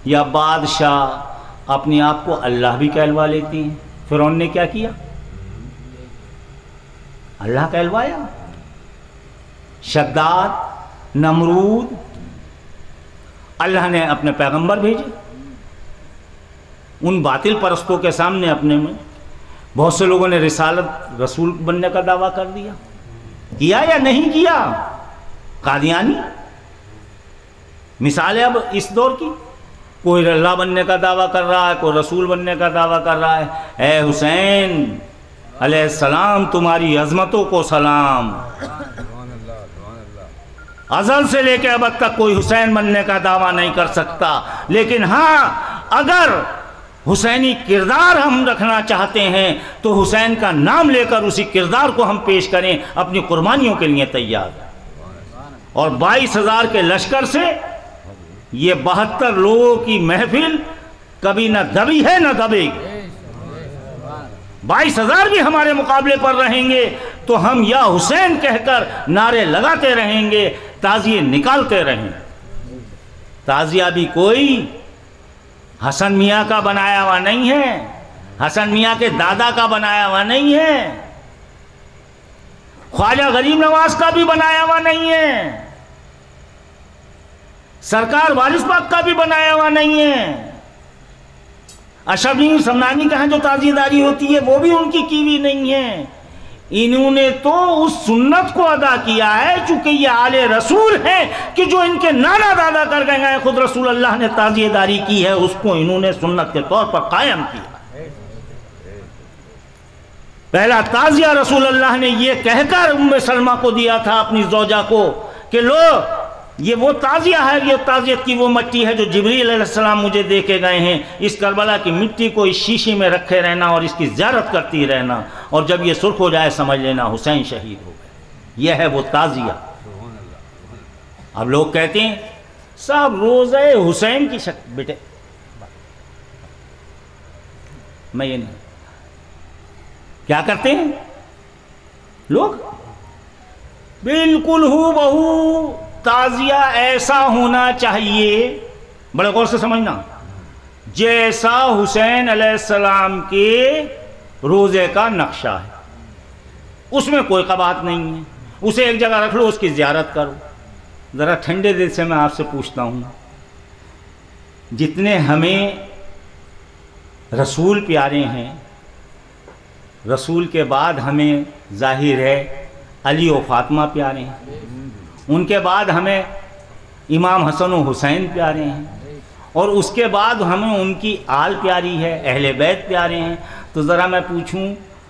یا بادشاہ اپنے آپ کو اللہ بھی کہلوا لیتی ہیں۔ فرعون نے کیا کیا؟ اللہ کہلوایا۔ شداد، نمرود، اللہ نے اپنے پیغمبر بھیجے، ان باطل پرستوں کے سامنے اپنے میں بہت سے لوگوں نے رسالت، رسول بننے کا دعویٰ کر دیا، کیا یا نہیں کیا؟ قادیانی مثال ہے اب اس دور کی، کوئی اللہ بننے کا دعویٰ کر رہا ہے، کوئی رسول بننے کا دعویٰ کر رہا ہے۔ اے حسین علیہ السلام، تمہاری عظمتوں کو سلام۔ ازل سے لے کے ابد تک کوئی حسین بننے کا دعویٰ نہیں کر سکتا، لیکن ہاں اگر حسینی کردار ہم رکھنا چاہتے ہیں تو حسین کا نام لے کر اسی کردار کو ہم پیش کریں، اپنی قربانیوں کے لیے تیار۔ اور 22,000 کے لشکر سے یہ 72 لوگوں کی محفل کبھی نہ دبی ہے نہ دبے گی۔ 22,000 بھی ہمارے مقابلے پر رہیں گے تو ہم یا حسین کہہ کر نعرے لگاتے رہیں گے، تعزیے نکالتے رہیں گے۔ تعزیہ بھی کوئی حسن میاں کا بنایا ہوا نہیں ہے، حسن میاں کے دادا کا بنایا ہوا نہیں ہے، خواجہ غریب نواز کا بھی بنایا ہوا نہیں ہے، سرکار وارث پاک کا بھی بنایا ہوا نہیں ہے، اشرف سمنانی کا جو تعزیہ داری ہوتی ہے وہ بھی ان کی ہوئی نہیں ہے۔ انہوں نے تو اس سنت کو ادا کیا ہے، چونکہ یہ آل رسول ہیں کہ جو ان کے نانا دادا کر گئے ہیں، خود رسول اللہ نے تعزیہ داری کی ہے، اس کو انہوں نے سنت کے طور پر قائم کیا۔ پہلا تعزیہ رسول اللہ نے یہ کہہ کر ام سلمہ کو دیا تھا، اپنی زوجہ کو، کہ لو یہ وہ تعزیہ ہے، یہ تعزیت کی وہ مٹی ہے جو جبریل علیہ السلام مجھے دے کے گئے ہیں۔ اس کربلا کی مٹی کو اس شیشے میں رکھے رہنا اور اس کی زیارت کرتی رہنا، اور جب یہ سرخ ہو جائے سمجھ لینا حسین شہید ہو گئے۔ یہ ہے وہ تعزیہ۔ اب لوگ کہتے ہیں صاحب روزہ حسین کی شکل، بیٹے میں یہ نہیں، کیا کرتے ہیں لوگ؟ بالکل ہو بہو تعزیہ ایسا ہونا چاہیے، بڑے غور سے سمجھنا، جیسا حسین علیہ السلام کے روزے کا نقشہ ہے، اس میں کوئی قباحت نہیں ہے، اسے ایک جگہ رکھ لو، اس کی زیارت کرو۔ ذرا ٹھنڈے دل سے میں آپ سے پوچھتا ہوں، جتنے ہمیں رسول پیارے ہیں، رسول کے بعد ہمیں ظاہر ہے علی و فاطمہ پیارے ہیں، ان کے بعد ہمیں امام حسن و حسین پیارے ہیں، اور اس کے بعد ہمیں ان کی آل پیاری ہے، اہل بیت پیارے ہیں۔ تو ذرا میں پوچھوں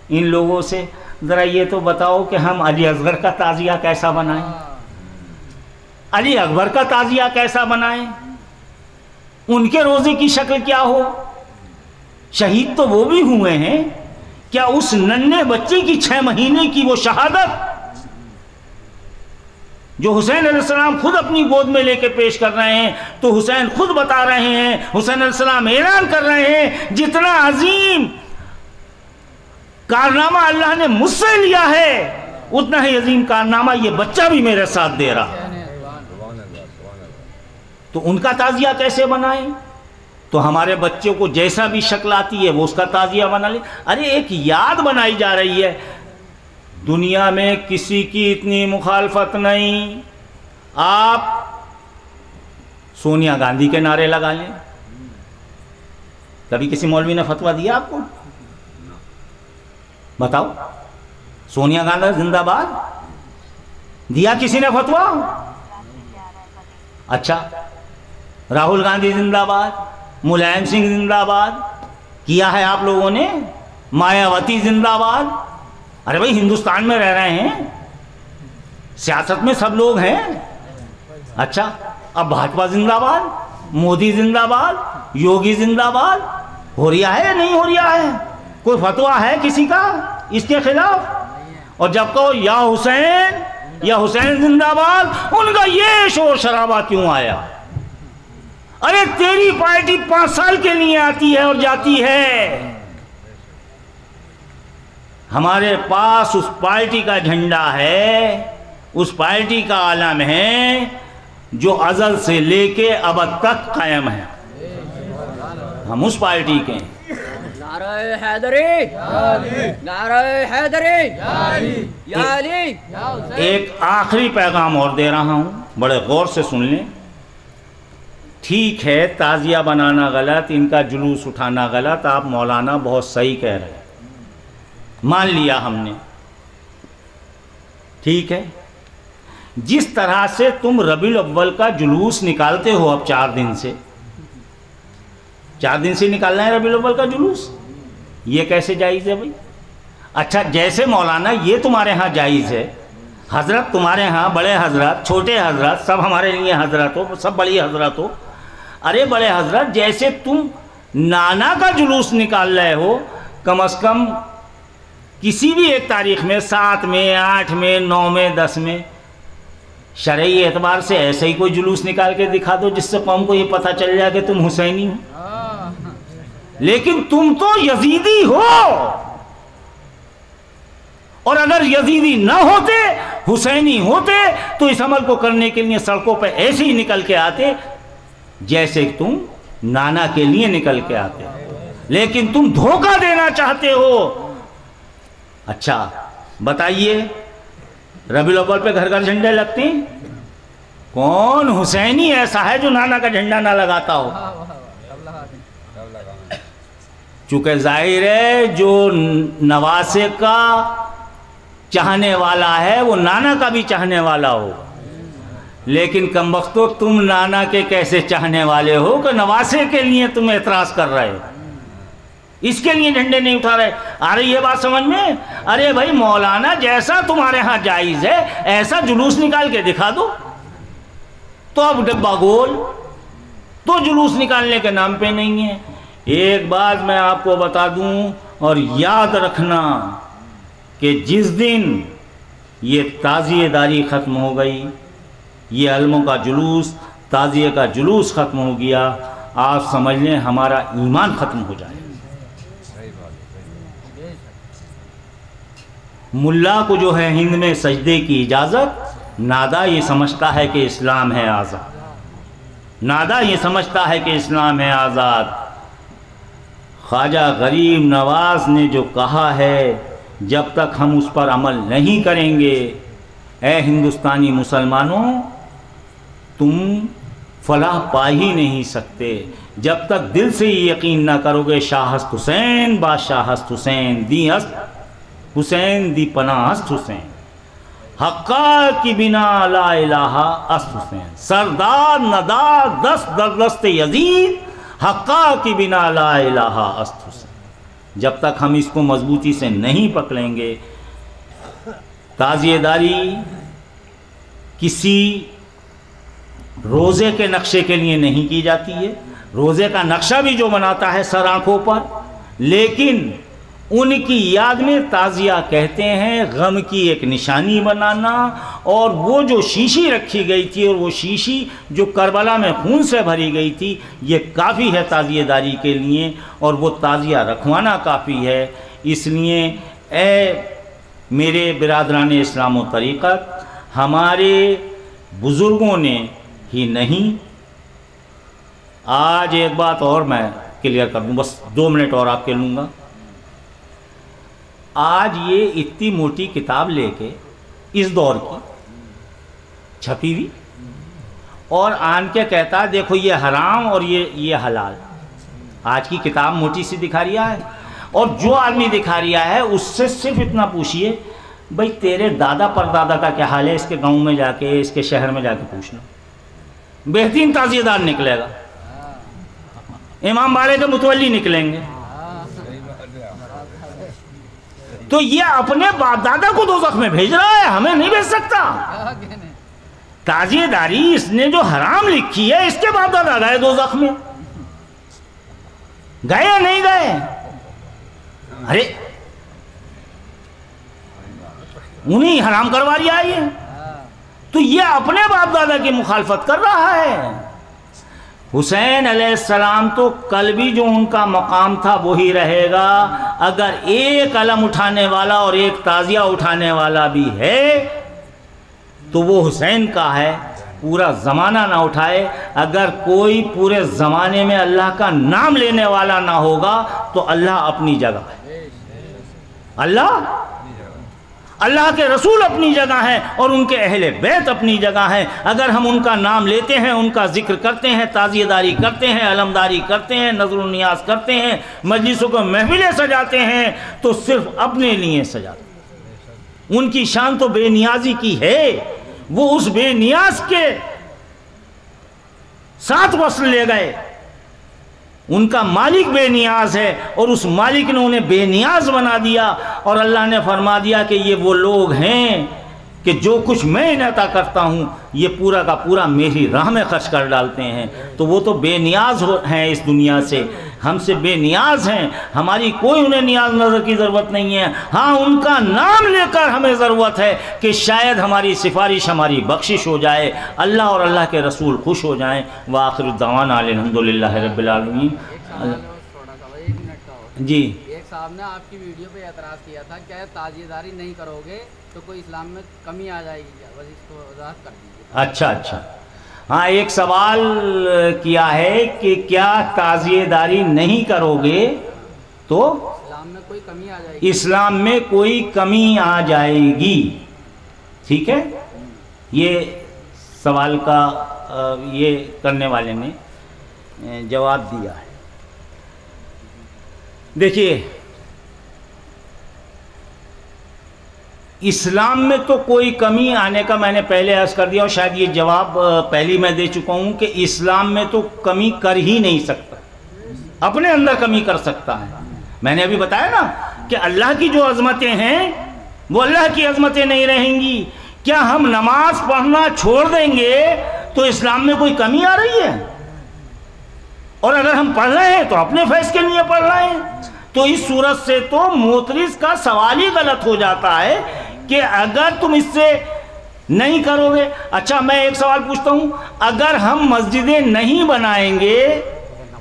ان لوگوں سے، ذرا یہ تو بتاؤ کہ ہم علی اصغر کا تعزیہ کیسا بنائیں، علی اکبر کا تعزیہ کیسا بنائیں، ان کے روزے کی شکل کیا ہو؟ شہید تو وہ بھی ہوئے ہیں، کیا اس ننھے بچے کی 6 مہینے کی وہ شہادت جو حسین علیہ السلام خود اپنی گود میں لے کے پیش کر رہے ہیں، تو حسین خود بتا رہے ہیں، حسین علیہ السلام اعلان کر رہے ہیں، جتنا عظیم کارنامہ اللہ نے مجھ سے لیا ہے اتنا ہی عظیم کارنامہ یہ بچہ بھی میرے ساتھ دے رہا۔ تو ان کا تعزیہ کیسے بنائیں؟ تو ہمارے بچوں کو جیسا بھی شکل آتی ہے وہ اس کا تعزیہ بنا لیں۔ ارے ایک یاد بنائی جا رہی ہے، دنیا میں کسی کی اتنی مخالفت نہیں، آپ سونیا گاندھی کے نعرے لگا لیں۔ کبھی کسی مولوی نے فتویٰ دیا آپ کو؟ بتاؤ، سونیا گاندھی زندہ باد دیا کسی نے فتویٰ؟ اچھا، راہل گاندھی زندہ باد، ملائم سنگھ زندہ باد کیا ہے آپ لوگوں نے؟ مایاوتی زندہ باد۔ ارے بھائی ہندوستان میں رہ رہے ہیں، سیاست میں سب لوگ ہیں۔ اچھا، اب بھاجپا زندہ باد، مودی زندہ باد، یوگی زندہ باد ہو رہا ہے یا نہیں ہو رہا ہے؟ کوئی فتویٰ ہے کسی کا اس کے خلاف؟ اور جب کہو یا حسین زندہ باد، ان کا یہ شور شرابہ کیوں آیا؟ ارے تیری پارٹی 5 سال کے لیے آتی ہے اور جاتی ہے، ہمارے پاس اس پارٹی کا جھنڈا ہے، اس پارٹی کا علم ہے جو ازل سے لے کے ابد تک قائم ہے، ہم اس پارٹی کے ہیں۔ نعرہ حیدری، نعرہ حیدری، یا علی۔ ایک آخری پیغام اور دے رہا ہوں، بڑے غور سے سن لیں۔ ٹھیک ہے تعزیہ بنانا غلط، ان کا جلوس اٹھانا غلط، آپ مولانا بہت صحیح کہہ رہے ہیں، مان لیا ہم نے، ٹھیک ہے۔ جس طرح سے تم ربیع الاول کا جلوس نکالتے ہو اب 4 دن سے نکالنا ہے ربیع الاول کا جلوس، یہ کیسے جائز ہے بھائی؟ اچھا، جیسے مولانا یہ تمہارے ہاں جائز ہے، حضرت تمہارے ہاں، بڑے حضرت چھوٹے حضرت سب ہمارے لیے حضرت ہو، سب بڑی حضرت ہو، ارے بڑے حضرت جیسے تم نانا کا جلوس نکال رہے ہو، کم از کم کسی بھی ایک تاریخ میں 7 میں 8 میں 9 میں 10 میں شرعی اعتبار سے ایسے ہی کوئی جلوس نکال کے دکھا دو جس سے قوم کو یہ پتہ چل جائے کہ تم حسینی ہو۔ لیکن تم تو یزیدی ہو، اور اگر یزیدی نہ ہوتے حسینی ہوتے تو اس عمل کو کرنے کے لیے سڑکوں پہ ایسے ہی نکل کے آتے جیسے تم نانا کے لیے نکل کے آتے، لیکن تم دھوکہ دینا چاہتے ہو۔ اچھا بتائیے، ربیع الاول پہ گھر گھر جھنڈے لگتے ہیں، کون حسینی ایسا ہے جو نانا کا جھنڈا نہ لگاتا ہو؟ چونکہ ظاہر ہے جو نواسے کا چاہنے والا ہے وہ نانا کا بھی چاہنے والا ہو، لیکن کمبختو تم نانا کے کیسے چاہنے والے ہو کہ نواسے کے لیے تم اعتراض کر رہے ہو، اس کے لیے جھنڈے نہیں اٹھا رہے؟ آ رہی ہے بات سمجھ میں؟ ارے بھائی مولانا جیسا تمہارے ہاں جائز ہے ایسا جلوس نکال کے دکھا دو، تو اب ڈبہ گول، تو جلوس نکالنے کے نام پہ نہیں ہے۔ ایک بات میں آپ کو بتا دوں اور یاد رکھنا کہ جس دن یہ تعزیہ داری ختم ہو گئی، یہ علموں کا جلوس، تعزیہ کا جلوس ختم ہو گیا، آپ سمجھ لیں ہمارا ایمان ختم ہو جائے۔ ملا کو جو ہے ہند میں سجدے کی اجازت، نادا یہ سمجھتا ہے کہ اسلام ہے آزاد، نادا یہ سمجھتا ہے کہ اسلام ہے آزاد۔ خواجہ غریب نواز نے جو کہا ہے جب تک ہم اس پر عمل نہیں کریں گے، اے ہندوستانی مسلمانوں تم فلاح پا ہی نہیں سکتے جب تک دل سے یہ یقین نہ کرو گے شاہ ہست حسین بادشاہ ہست حسین دی ہست حسین دی پناہ ہست حسین، حقا کی بنا لا الہ است حسین، سردار ندار دست در دست یزید، حقا کی بنا لا الہ است حسین۔ جب تک ہم اس کو مضبوطی سے نہیں پکڑیں گے، تعزیہ داری کسی روزے کے نقشے کے لیے نہیں کی جاتی ہے۔ روزے کا نقشہ بھی جو بناتا ہے سر آنکھوں پر، لیکن ان کی یاد میں تعزیہ کہتے ہیں غم کی ایک نشانی بنانا، اور وہ جو شیشی رکھی گئی تھی اور وہ شیشی جو کربلا میں خون سے بھری گئی تھی، یہ کافی ہے تعزیہ داری کے لیے، اور وہ تعزیہ رکھوانا کافی ہے۔ اس لیے اے میرے برادران اسلام و طریقت، ہمارے بزرگوں نے ہی نہیں، آج ایک بات اور میں کلیئر کر دوں، بس 2 منٹ اور آپ کے لوں گا۔ آج یہ اتنی موٹی کتاب لے کے اس دور کی چھپی ہوئی اور آن کے کہتا ہے دیکھو یہ حرام اور یہ حلال، آج کی کتاب موٹی سی دکھا رہا ہے، اور جو آدمی دکھا رہا ہے اس سے صرف اتنا پوچھئے بھئی تیرے دادا پردادا کا کیا حال ہے، اس کے گاؤں میں جا کے اس کے شہر میں جا کے پوچھنا، بہترین تعزیہ دار نکلے گا، امام باڑے کے متولی نکلیں گے۔ تو یہ اپنے باپ دادا کو دوزخ میں بھیج رہا ہے، ہمیں نہیں بھیج سکتا۔ تعزیہ داری اس نے جو حرام لکھی ہے، اس کے باپ دادا گئے دوزخ میں، گئے یا نہیں گئے؟ ارے انہیں حرام کروا رہا ہے یہ، تو یہ اپنے باپ دادا کی مخالفت کر رہا ہے۔ حسین علیہ السلام تو کل بھی جو ان کا مقام تھا وہی رہے گا، اگر ایک علم اٹھانے والا اور ایک تعزیہ اٹھانے والا بھی ہے تو وہ حسین کا ہے، پورا زمانہ نہ اٹھائے۔ اگر کوئی پورے زمانے میں اللہ کا نام لینے والا نہ ہوگا تو اللہ اپنی جگہ ہے، اللہ کے رسول اپنی جگہ ہیں اور ان کے اہل بیت اپنی جگہ ہیں۔ اگر ہم ان کا نام لیتے ہیں، ان کا ذکر کرتے ہیں، تعزیہ داری کرتے ہیں، علمداری کرتے ہیں، نظر و نیاز کرتے ہیں، مجلسوں کو محفلیں سجاتے ہیں، تو صرف اپنے لیے سجاتے ہیں۔ ان کی شان تو بے نیازی کی ہے، وہ اس بے نیاز کے ساتھ وصل لے گئے، ان کا مالک بے نیاز ہے اور اس مالک نے انہیں بے نیاز بنا دیا، اور اللہ نے فرما دیا کہ یہ وہ لوگ ہیں کہ جو کچھ میں انہیں عطا کرتا ہوں یہ پورا کا پورا میری راہ میں خرچ کر ڈالتے ہیں۔ تو وہ تو بے نیاز ہیں اس دنیا سے، ہم سے بے نیاز ہیں، ہماری کوئی انہیں نیاز نظر کی ضرورت نہیں ہے۔ ہاں ان کا نام لے کر ہمیں ضرورت ہے کہ شاید ہماری سفارش، ہماری بخشش ہو جائے، اللہ اور اللہ کے رسول خوش ہو جائیں۔ وآخر الدعوانا الحمدللہ رب العالمین۔ جی ایک صاحب نے آپ کی ویڈیو پہ اعتراض کیا تھا کہ تعزیہ داری نہیں کرو گے تو کوئی اسلام میں کمی آ جائے گی کیا، بس اس کو وضاحت کر دیجیے۔ اچھا، ہاں ایک سوال کیا ہے کہ کیا تعزیہ داری نہیں کرو گے تو اسلام میں کوئی کمی آ جائے گی؟ اسلام میں کوئی کمی آ جائے گی، ٹھیک ہے۔ یہ سوال کا یہ کرنے والے نے جواب دیا ہے۔ دیکھیے اسلام میں تو کوئی کمی آنے کا میں نے پہلے عرض کر دیا، اور شاید یہ جواب پہلی میں دے چکا ہوں کہ اسلام میں تو کمی کر ہی نہیں سکتا، اپنے اندر کمی کر سکتا ہے۔ میں نے ابھی بتایا نا کہ اللہ کی جو عظمتیں ہیں وہ اللہ کی عظمتیں نہیں رہیں گی۔ کیا ہم نماز پڑھنا چھوڑ دیں گے تو اسلام میں کوئی کمی آ رہی ہے؟ اور اگر ہم پڑھ رہے ہیں تو اپنے فیض کے لیے پڑھ رہے ہیں. تو اس صورت سے تو معترض کا سوال ہی غلط ہو جاتا ہے کہ اگر تم اس سے نہیں کرو گے. اچھا میں ایک سوال پوچھتا ہوں, اگر ہم مسجدیں نہیں بنائیں گے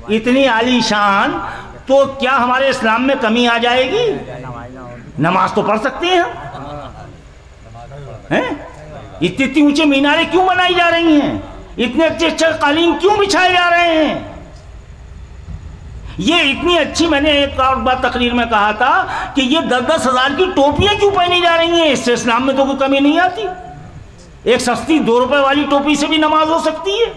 اتنی عالی شان تو کیا ہمارے اسلام میں کمی آ جائے گی؟ نماز تو پڑھ سکتے ہیں ہم. اتنی اونچے میناریں کیوں بنائی جا رہی ہیں؟ اتنے اچھے قالین کیوں بچھائے جا رہے ہیں؟ یہ اتنی اچھی, میں نے ایک اور بات تقریر میں کہا تھا کہ یہ 10-10 ہزار کی ٹوپیاں کیوں پہنی جا رہی ہیں؟ اس سے اسلام میں تو کوئی کمی نہیں آتی. ایک سستی 2 روپے والی ٹوپی سے بھی نماز ہو سکتی ہے.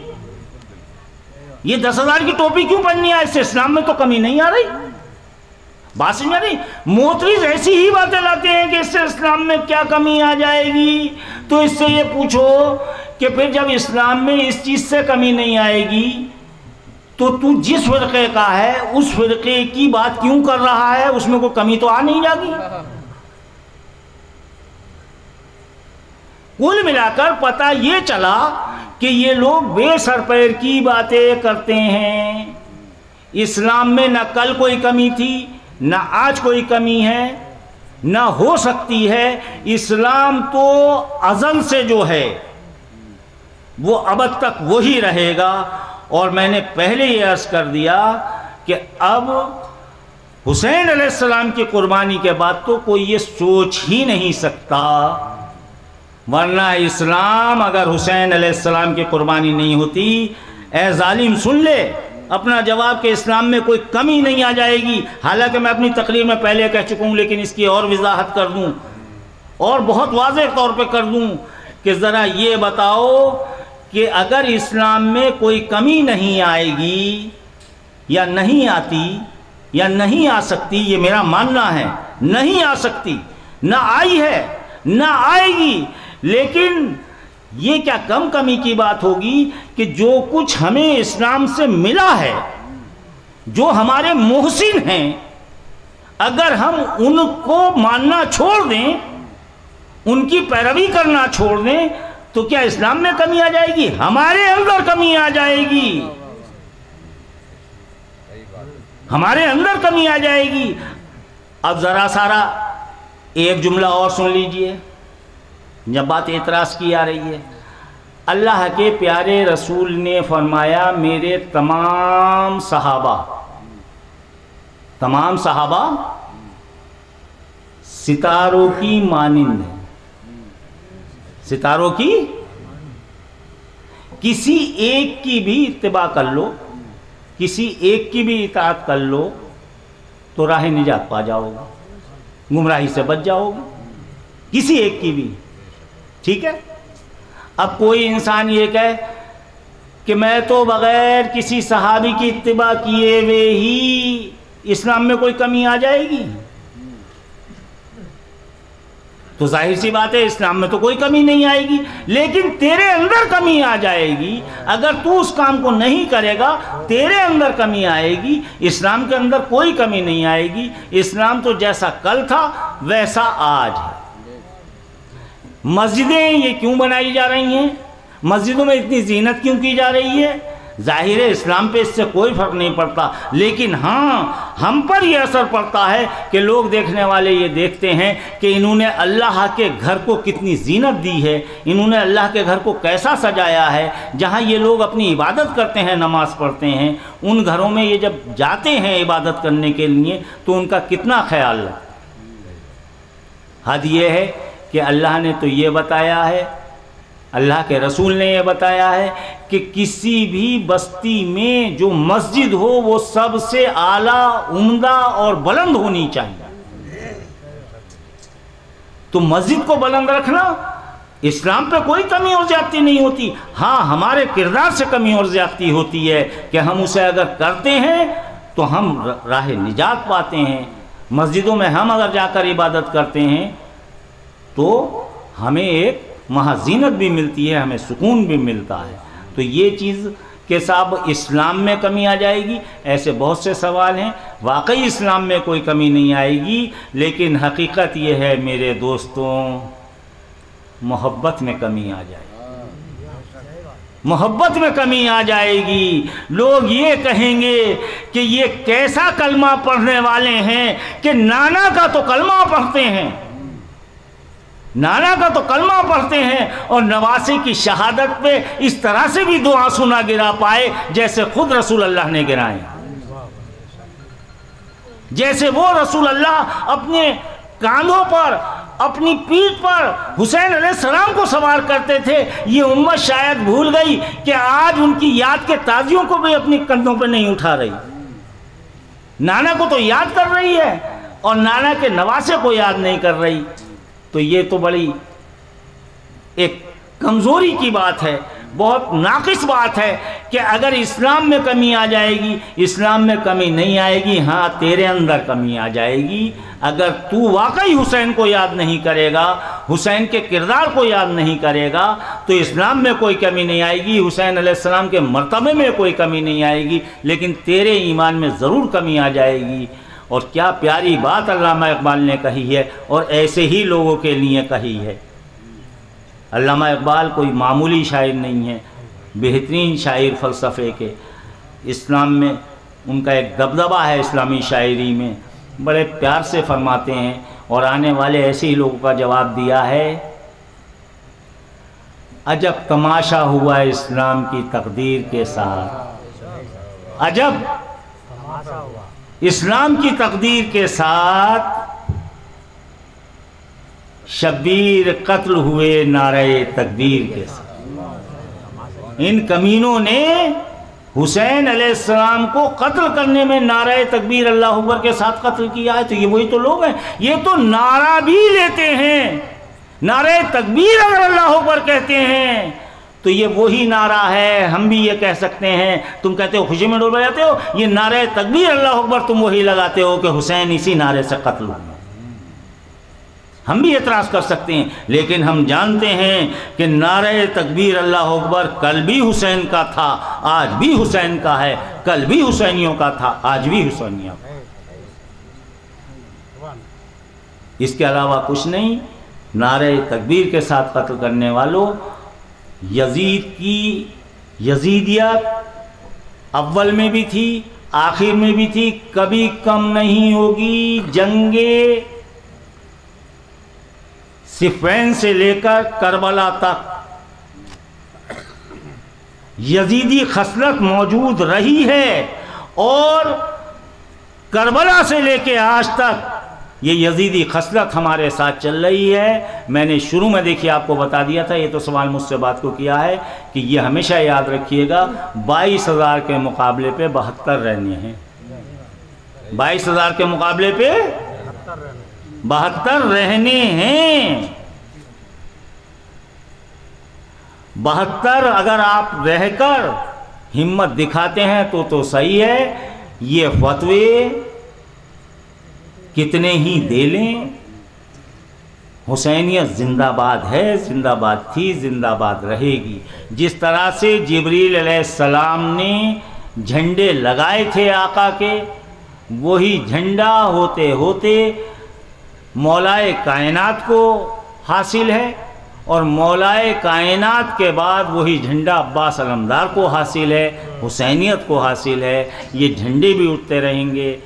یہ 10,000 کی ٹوپی کیوں پہننی ہے؟ اس سے اسلام میں تو کمی نہیں آ رہی. بات سمجھ آ رہی؟ معترض ایسی ہی باتیں لاتے ہیں کہ اس سے اسلام میں کیا کمی آ جائے گی. تو اس سے یہ پوچھو کہ پھر جب اسلام میں اس چیز سے کمی نہیں آئے گی تو تو جس فرقے کا ہے اس فرقے کی بات کیوں کر رہا ہے؟ اس میں کوئی کمی تو آ نہیں جاتی. کل ملا کر پتہ یہ چلا کہ یہ لوگ بے سر پیر کی باتیں کرتے ہیں. اسلام میں نہ کل کوئی کمی تھی, نہ آج کوئی کمی ہے, نہ ہو سکتی ہے. اسلام تو ازل سے جو ہے وہ ابد تک وہی رہے گا. اور میں نے پہلے یہ عرض کر دیا کہ اب حسین علیہ السلام کی قربانی کے بعد تو کوئی یہ سوچ ہی نہیں سکتا, ورنہ اسلام اگر حسین علیہ السلام کی قربانی نہیں ہوتی, اے ظالم سن لے اپنا جواب کہ اسلام میں کوئی کمی نہیں آ جائے گی. حالانکہ میں اپنی تقریر میں پہلے کہہ چکا ہوں, لیکن اس کی اور وضاحت کر دوں اور بہت واضح طور پہ کر دوں کہ ذرا یہ بتاؤ کہ اگر اسلام میں کوئی کمی نہیں آئے گی یا نہیں آتی یا نہیں آ سکتی, یہ میرا ماننا ہے, نہیں آ سکتی, نہ آئی ہے نہ آئے گی, لیکن یہ کیا کم کمی کی بات ہوگی کہ جو کچھ ہمیں اسلام سے ملا ہے, جو ہمارے محسن ہیں, اگر ہم ان کو ماننا چھوڑ دیں, ان کی پیروی کرنا چھوڑ دیں, تو کیا اسلام میں کمی آ جائے گی؟ ہمارے اندر کمی آ جائے گی, ہمارے اندر کمی آ جائے گی. اب ذرا سارا ایک جملہ اور سن لیجئے جب بات اعتراض کی آ رہی ہے. اللہ کے پیارے رسول نے فرمایا میرے تمام صحابہ ستاروں کی مانند ہیں. ستاروں کی, کسی ایک کی بھی اتباع کر لو, کسی ایک کی بھی اطاعت کر لو تو راہ نجات پا جاؤ گا, گمراہی سے بچ جاؤ گا, کسی ایک کی بھی. ٹھیک ہے. اب کوئی انسان یہ کہے کہ میں تو بغیر کسی صحابی کی اتباع کیے ہوئے ہی اسلام میں کوئی کمی آ جائے گی, تو ظاہر سی بات ہے اسلام میں تو کوئی کمی نہیں آئے گی. لیکن تیرے اندر کمی آ جائے گی, اگر تو اس کام کو نہیں کرے گا تیرے اندر کمی آئے گی. اسلام کے اندر کوئی کمی نہیں آئے گی. اسلام تو جیسا کل تھا ویسا آج ہے. مسجدیں یہ کیوں بنائی جا رہی ہیں, مسجدوں میں اتنی زینت کیوں کی جا رہی ہے؟ ظاہر ہے اسلام پہ اس سے کوئی فرق نہیں پڑتا, لیکن ہاں ہم پر یہ اثر پڑتا ہے کہ لوگ دیکھنے والے یہ دیکھتے ہیں کہ انہوں نے اللہ کے گھر کو کتنی زینت دی ہے, انہوں نے اللہ کے گھر کو کیسا سجایا ہے. جہاں یہ لوگ اپنی عبادت کرتے ہیں, نماز پڑھتے ہیں, ان گھروں میں یہ جب جاتے ہیں عبادت کرنے کے لیے تو ان کا کتنا خیال رکھتے ہیں. حد یہ ہے کہ اللہ نے تو یہ بتایا ہے, اللہ کے رسول نے یہ بتایا ہے کہ کسی بھی بستی میں جو مسجد ہو وہ سب سے اعلیٰ, عمدہ اور بلند ہونی چاہیے. تو مسجد کو بلند رکھنا اسلام پہ کوئی کمی اور زیادتی نہیں ہوتی. ہاں ہمارے کردار سے کمی اور زیادتی ہوتی ہے کہ ہم اسے اگر کرتے ہیں تو ہم راہ نجات پاتے ہیں. مسجدوں میں ہم اگر جا کر عبادت کرتے ہیں تو ہمیں ایک زینت بھی ملتی ہے, ہمیں سکون بھی ملتا ہے. تو یہ چیز کہ صاحب اسلام میں کمی آ جائے گی, ایسے بہت سے سوال ہیں. واقعی اسلام میں کوئی کمی نہیں آئے گی, لیکن حقیقت یہ ہے میرے دوستوں محبت میں کمی آ جائے گی. محبت میں کمی آ جائے گی، لوگ یہ کہیں گے کہ یہ کیسا کلمہ پڑھنے والے ہیں کہ نانا کا تو کلمہ پڑھتے ہیں، نانا کا تو کلمہ پڑھتے ہیں اور نواسے کی شہادت پہ اس طرح سے بھی دو آنسو نہ گرا پائے جیسے خود رسول اللہ نے گرائے، جیسے وہ رسول اللہ اپنے کاندھوں پر، اپنی پیٹھ پر حسین علیہ السلام کو سوار کرتے تھے۔ یہ امت شاید بھول گئی کہ آج ان کی یاد کے تازیوں کو بھی اپنی کندھوں پہ نہیں اٹھا رہی، نانا کو تو یاد کر رہی ہے اور نانا کے نواسے کو یاد نہیں کر رہی۔ تو یہ تو بڑی ایک کمزوری کی بات ہے، بہت ناقص بات ہے کہ اگر اسلام میں کمی آ جائے گی، اسلام میں کمی نہیں آئے گی، ہاں تیرے اندر کمی آ جائے گی۔ اگر تو واقعی حسین کو یاد نہیں کرے گا، حسین کے کردار کو یاد نہیں کرے گا، تو اسلام میں کوئی کمی نہیں آئے گی، حسین علیہ السلام کے مرتبے میں کوئی کمی نہیں آئے گی، لیکن تیرے ایمان میں ضرور کمی آ جائے گی۔ اور کیا پیاری بات علامہ اقبال نے کہی ہے اور ایسے ہی لوگوں کے لیے کہی ہے۔ علامہ اقبال کوئی معمولی شاعر نہیں ہے، بہترین شاعر فلسفے کے، اسلام میں ان کا ایک دبدبہ ہے، اسلامی شاعری میں بڑے پیار سے فرماتے ہیں اور آنے والے ایسے ہی لوگوں کا جواب دیا ہے۔ عجب تماشا ہوا اسلام کی تقدیر کے ساتھ، عجب اسلام کی تقدیر کے ساتھ شبیر قتل ہوئے نعرہ تکبیر کے ساتھ۔ ان کمینوں نے حسین علیہ السلام کو قتل کرنے میں نعرہ تکبیر اللہ اکبر کے ساتھ قتل کیا ہے۔ تو یہ وہی تو لوگ ہیں، یہ تو نعرہ بھی لیتے ہیں، نعرہ تکبیر اگر اللہ اکبر کہتے ہیں تو یہ وہی نعرہ ہے۔ ہم بھی یہ کہہ سکتے ہیں، تم کہتے ہو خوشی میں ڈول بجاتے ہو، یہ نعرہ تکبیر اللہ اکبر تم وہی لگاتے ہو کہ حسین اسی نعرے سے قتل ہوا۔ ہم بھی اعتراض کر سکتے ہیں، لیکن ہم جانتے ہیں کہ نعرہ تکبیر اللہ اکبر کل بھی حسین کا تھا، آج بھی حسین کا ہے، کل بھی حسینیوں کا تھا، آج بھی حسینیوں کا۔ اس کے علاوہ کچھ نہیں۔ نعرہ تکبیر کے ساتھ قتل کرنے والوں، یزید کی یزیدیت اول میں بھی تھی، آخر میں بھی تھی، کبھی کم نہیں ہوگی۔ جنگ صفین سے لے کر کربلا تک یزیدی خصلت موجود رہی ہے، اور کربلا سے لے کے آج تک یہ یزیدی خصلت ہمارے ساتھ چل رہی ہے۔ میں نے شروع میں دیکھیے آپ کو بتا دیا تھا، یہ تو سوال مجھ سے بات کو کیا ہے کہ یہ ہمیشہ یاد رکھیے گا 22,000 کے مقابلے پہ 72 رہنے ہیں، 22,000 کے مقابلے پہ 72 رہنے ہیں۔ 72 اگر آپ رہ کر ہمت دکھاتے ہیں تو صحیح ہے۔ یہ فتوے کتنے ہی دے لیں، حسینیت زندہ باد ہے، زندہ باد تھی، زندہ باد رہے گی۔ جس طرح سے جبریل علیہ السلام نے جھنڈے لگائے تھے آقا کے، وہی جھنڈا ہوتے ہوتے مولائے کائنات کو حاصل ہے، اور مولائے کائنات کے بعد وہی جھنڈا عباس علمدار کو حاصل ہے، حسینیت کو حاصل ہے۔ یہ جھنڈے بھی اٹھتے رہیں گے،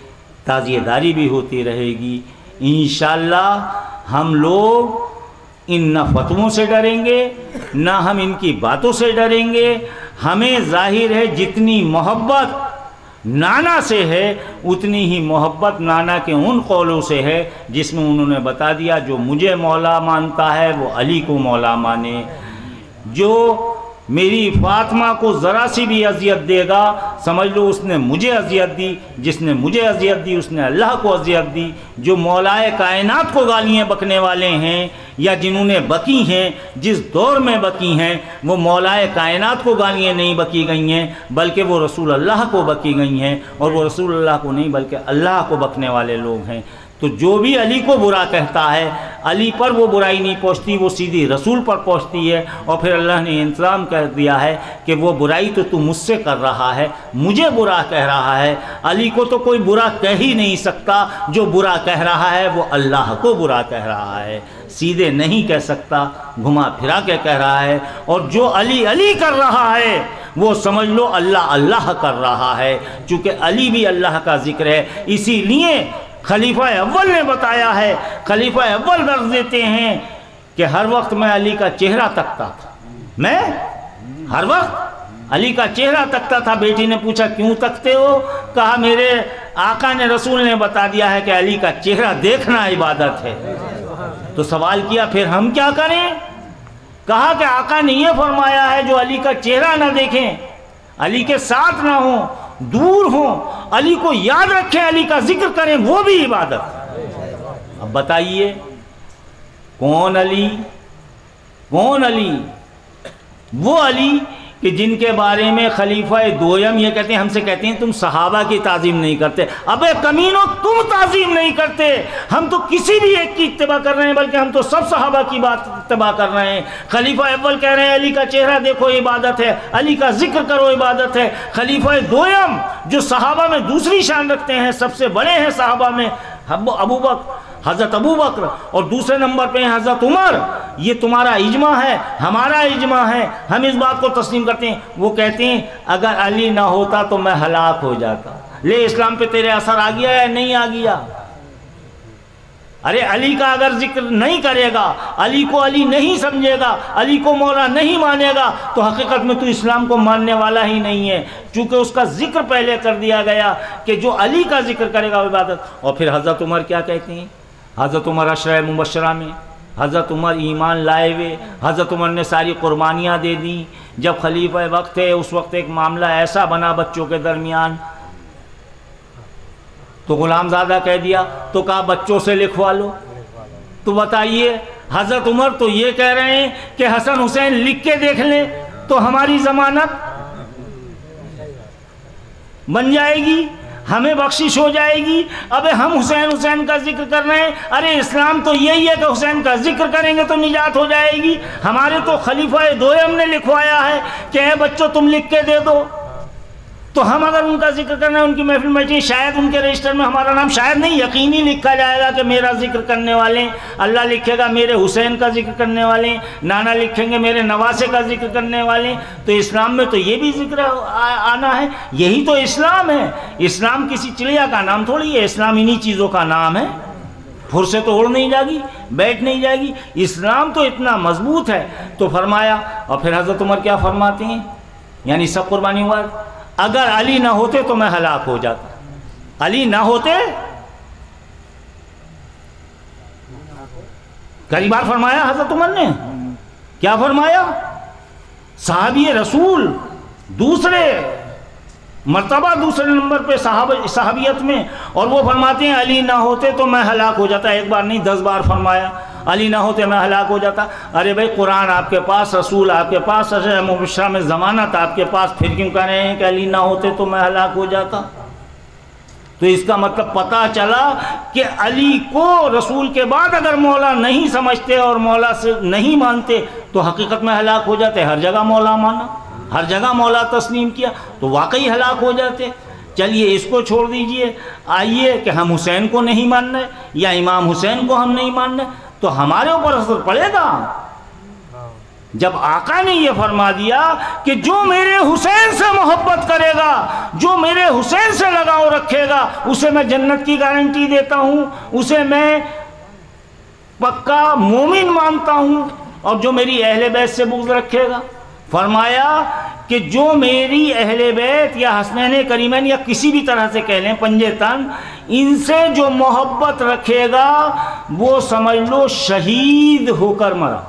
تعزیہ داری بھی ہوتی رہے گی۔ انشاءاللہ ہم لوگ ان نہ فتووں سے ڈریں گے، نہ ہم ان کی باتوں سے ڈریں گے۔ ہمیں ظاہر ہے جتنی محبت نانا سے ہے، اتنی ہی محبت نانا کے ان قولوں سے ہے جس میں انہوں نے بتا دیا جو مجھے مولا مانتا ہے وہ علی کو مولا مانے، جو میری فاطمہ کو ذرا سی بھی اذیت دے گا سمجھ لو اس نے مجھے اذیت دی، جس نے مجھے اذیت دی اس نے اللہ کو اذیت دی۔ جو مولائے کائنات کو گالیاں بکنے والے ہیں یا جنہوں نے بکی ہیں، جس دور میں بکی ہیں، وہ مولائے کائنات کو گالیاں نہیں بکی گئی ہیں بلکہ وہ رسول اللہ کو بکی گئی ہیں، اور وہ رسول اللہ کو نہیں بلکہ اللہ کو بکنے والے لوگ ہیں۔ تو جو بھی علی کو برا کہتا ہے، علی پر وہ برائی نہیں پہنچتی، وہ سیدھی رسول پر پہنچتی ہے، اور پھر اللہ نے انتظام کر دیا ہے کہ وہ برائی تو تو مجھ سے کر رہا ہے، مجھے برا کہہ رہا ہے، علی کو تو کوئی برا کہہ ہی نہیں سکتا، جو برا کہہ رہا ہے وہ اللہ کو برا کہہ رہا ہے، سیدھے نہیں کہہ سکتا، گھما پھرا کے کہہ رہا ہے، اور جو علی علی کر رہا ہے وہ سمجھ لو اللہ اللہ کر رہا ہے، چونکہ علی بھی اللہ کا ذکر ہے۔ اسی لیے خلیفہ اول نے بتایا ہے، خلیفہ اول درس دیتے ہیں کہ ہر وقت میں علی کا چہرہ تکتا تھا، میں ہر وقت علی کا چہرہ تکتا تھا۔ بیٹی نے پوچھا کیوں تکتے ہو؟ کہا میرے آقا نے رسول نے بتا دیا ہے کہ علی کا چہرہ دیکھنا عبادت ہے۔ تو سوال کیا پھر ہم کیا کریں؟ کہا کہ آقا نے یہ فرمایا ہے جو علی کا چہرہ نہ دیکھیں، علی کے ساتھ نہ ہوں، دور ہوں، علی کو یاد رکھیں، علی کا ذکر کریں، وہ بھی عبادت۔ اب بتائیے کون علی؟ کون علی؟ وہ علی کہ جن کے بارے میں خلیفہ دویم یہ کہتے ہیں، ہم سے کہتے ہیں تم صحابہ کی تعظیم نہیں کرتے۔ ابے کمینوں تم تعظیم نہیں کرتے، ہم تو کسی بھی ایک کی اتباع کر رہے ہیں، بلکہ ہم تو سب صحابہ کی بات اتباع کر رہے ہیں۔ خلیفہ اول کہہ رہے ہیں علی کا چہرہ دیکھو عبادت ہے، علی کا ذکر کرو عبادت ہے۔ خلیفہ دویم جو صحابہ میں دوسری شان رکھتے ہیں، سب سے بڑے ہیں صحابہ میں، ابو بکر، حضرت ابو بکر، اور دوسرے نمبر پہ ہیں حضرت عمر۔ یہ تمہارا اجماع ہے، ہمارا اجماع ہے، ہم اس بات کو تسلیم کرتے ہیں۔ وہ کہتے ہیں اگر علی نہ ہوتا تو میں ہلاک ہو جاتا۔ لے اسلام پہ تیرے اثر آ گیا یا نہیں آ گیا؟ ارے علی کا اگر ذکر نہیں کرے گا، علی کو علی نہیں سمجھے گا، علی کو مولا نہیں مانے گا، تو حقیقت میں تو اسلام کو ماننے والا ہی نہیں ہے، چونکہ اس کا ذکر پہلے کر دیا گیا کہ جو علی کا ذکر کرے گا عبادت۔ اور پھر حضرت عمر کیا کہتے ہیں؟ حضرت عمر عشرہ مبشرہ میں حضرت عمر ایمان لائے ہوئے، حضرت عمر نے ساری قربانیاں دے دیں۔ جب خلیفہ وقت ہے اس وقت ایک معاملہ ایسا بنا بچوں کے درمیان، تو غلام زادہ کہہ دیا، تو کہا بچوں سے لکھوا لو۔ تو بتائیے حضرت عمر تو یہ کہہ رہے ہیں کہ حسن حسین لکھ کے دیکھ لیں تو ہماری ضمانت بن جائے گی، ہمیں بخشش ہو جائے گی۔ اب ہم حسین کا ذکر کر رہے ہیں، ارے اسلام تو یہی ہے کہ حسین کا ذکر کریں گے تو نجات ہو جائے گی۔ ہمارے تو خلیفہ دویم نے لکھوایا ہے کہ اے بچوں تم لکھ کے دے دو، تو ہم اگر ان کا ذکر کرنا ہے، ان کی محفل میں شاید ان کے رجسٹر میں ہمارا نام شاید نہیں یقینی لکھا جائے گا کہ میرا ذکر کرنے والے، اللہ لکھے گا میرے حسین کا ذکر کرنے والے، نانا لکھیں گے میرے نواسے کا ذکر کرنے والے۔ تو اسلام میں تو یہ بھی ذکر آنا ہے، یہی تو اسلام ہے۔ اسلام کسی چڑیا کا نام تھوڑی ہے، اسلام انہی چیزوں کا نام ہے۔ پھر سے تو اڑ نہیں جائے گی، بیٹھ نہیں جائے گی، اسلام تو اتنا مضبوط ہے۔ تو فرمایا، اور پھر حضرت عمر کیا فرماتے ہیں، یعنی سب قربانی ہوا، اگر علی نہ ہوتے تو میں ہلاک ہو جاتا۔ علی نہ ہوتے، کئی بار فرمایا حضرت عمر نے، کیا فرمایا؟ صحابی رسول دوسرے مرتبہ دوسرے نمبر پہ صحابیت میں، اور وہ فرماتے ہیں علی نہ ہوتے تو میں ہلاک ہو جاتا۔ ایک بار نہیں 10 بار فرمایا علی نہ ہوتے میں ہلاک ہو جاتا۔ ارے بھائی قرآن آپ کے پاس، رسول آپ کے پاس، عشرہ مبشرہ میں ضمانت آپ کے پاس، پھر کیوں کہہ رہے ہیں کہ علی نہ ہوتے تو میں ہلاک ہو جاتا؟ تو اس کا مطلب پتہ چلا کہ علی کو رسول کے بعد اگر مولا نہیں سمجھتے اور مولا سے نہیں مانتے تو حقیقت میں ہلاک ہو جاتے۔ ہر جگہ مولا مانا، ہر جگہ مولا تسلیم کیا تو واقعی ہلاک ہو جاتے۔ چلیے اس کو چھوڑ دیجئے، آئیے کہ ہم حسین کو نہیں ماننا یا امام حسین کو ہم نہیں ماننا، تو ہمارے اوپر اثر پڑے گا۔ جب آقا نے یہ فرما دیا کہ جو میرے حسین سے محبت کرے گا، جو میرے حسین سے لگاؤ رکھے گا، اسے میں جنت کی گارنٹی دیتا ہوں، اسے میں پکا مومن مانتا ہوں، اور جو میری اہل بیت سے بغض رکھے گا، فرمایا کہ جو میری اہل بیت یا حسنین کریمین یا کسی بھی طرح سے کہہ لیں پنجے تن، ان سے جو محبت رکھے گا وہ سمجھ لو شہید ہو کر مرا،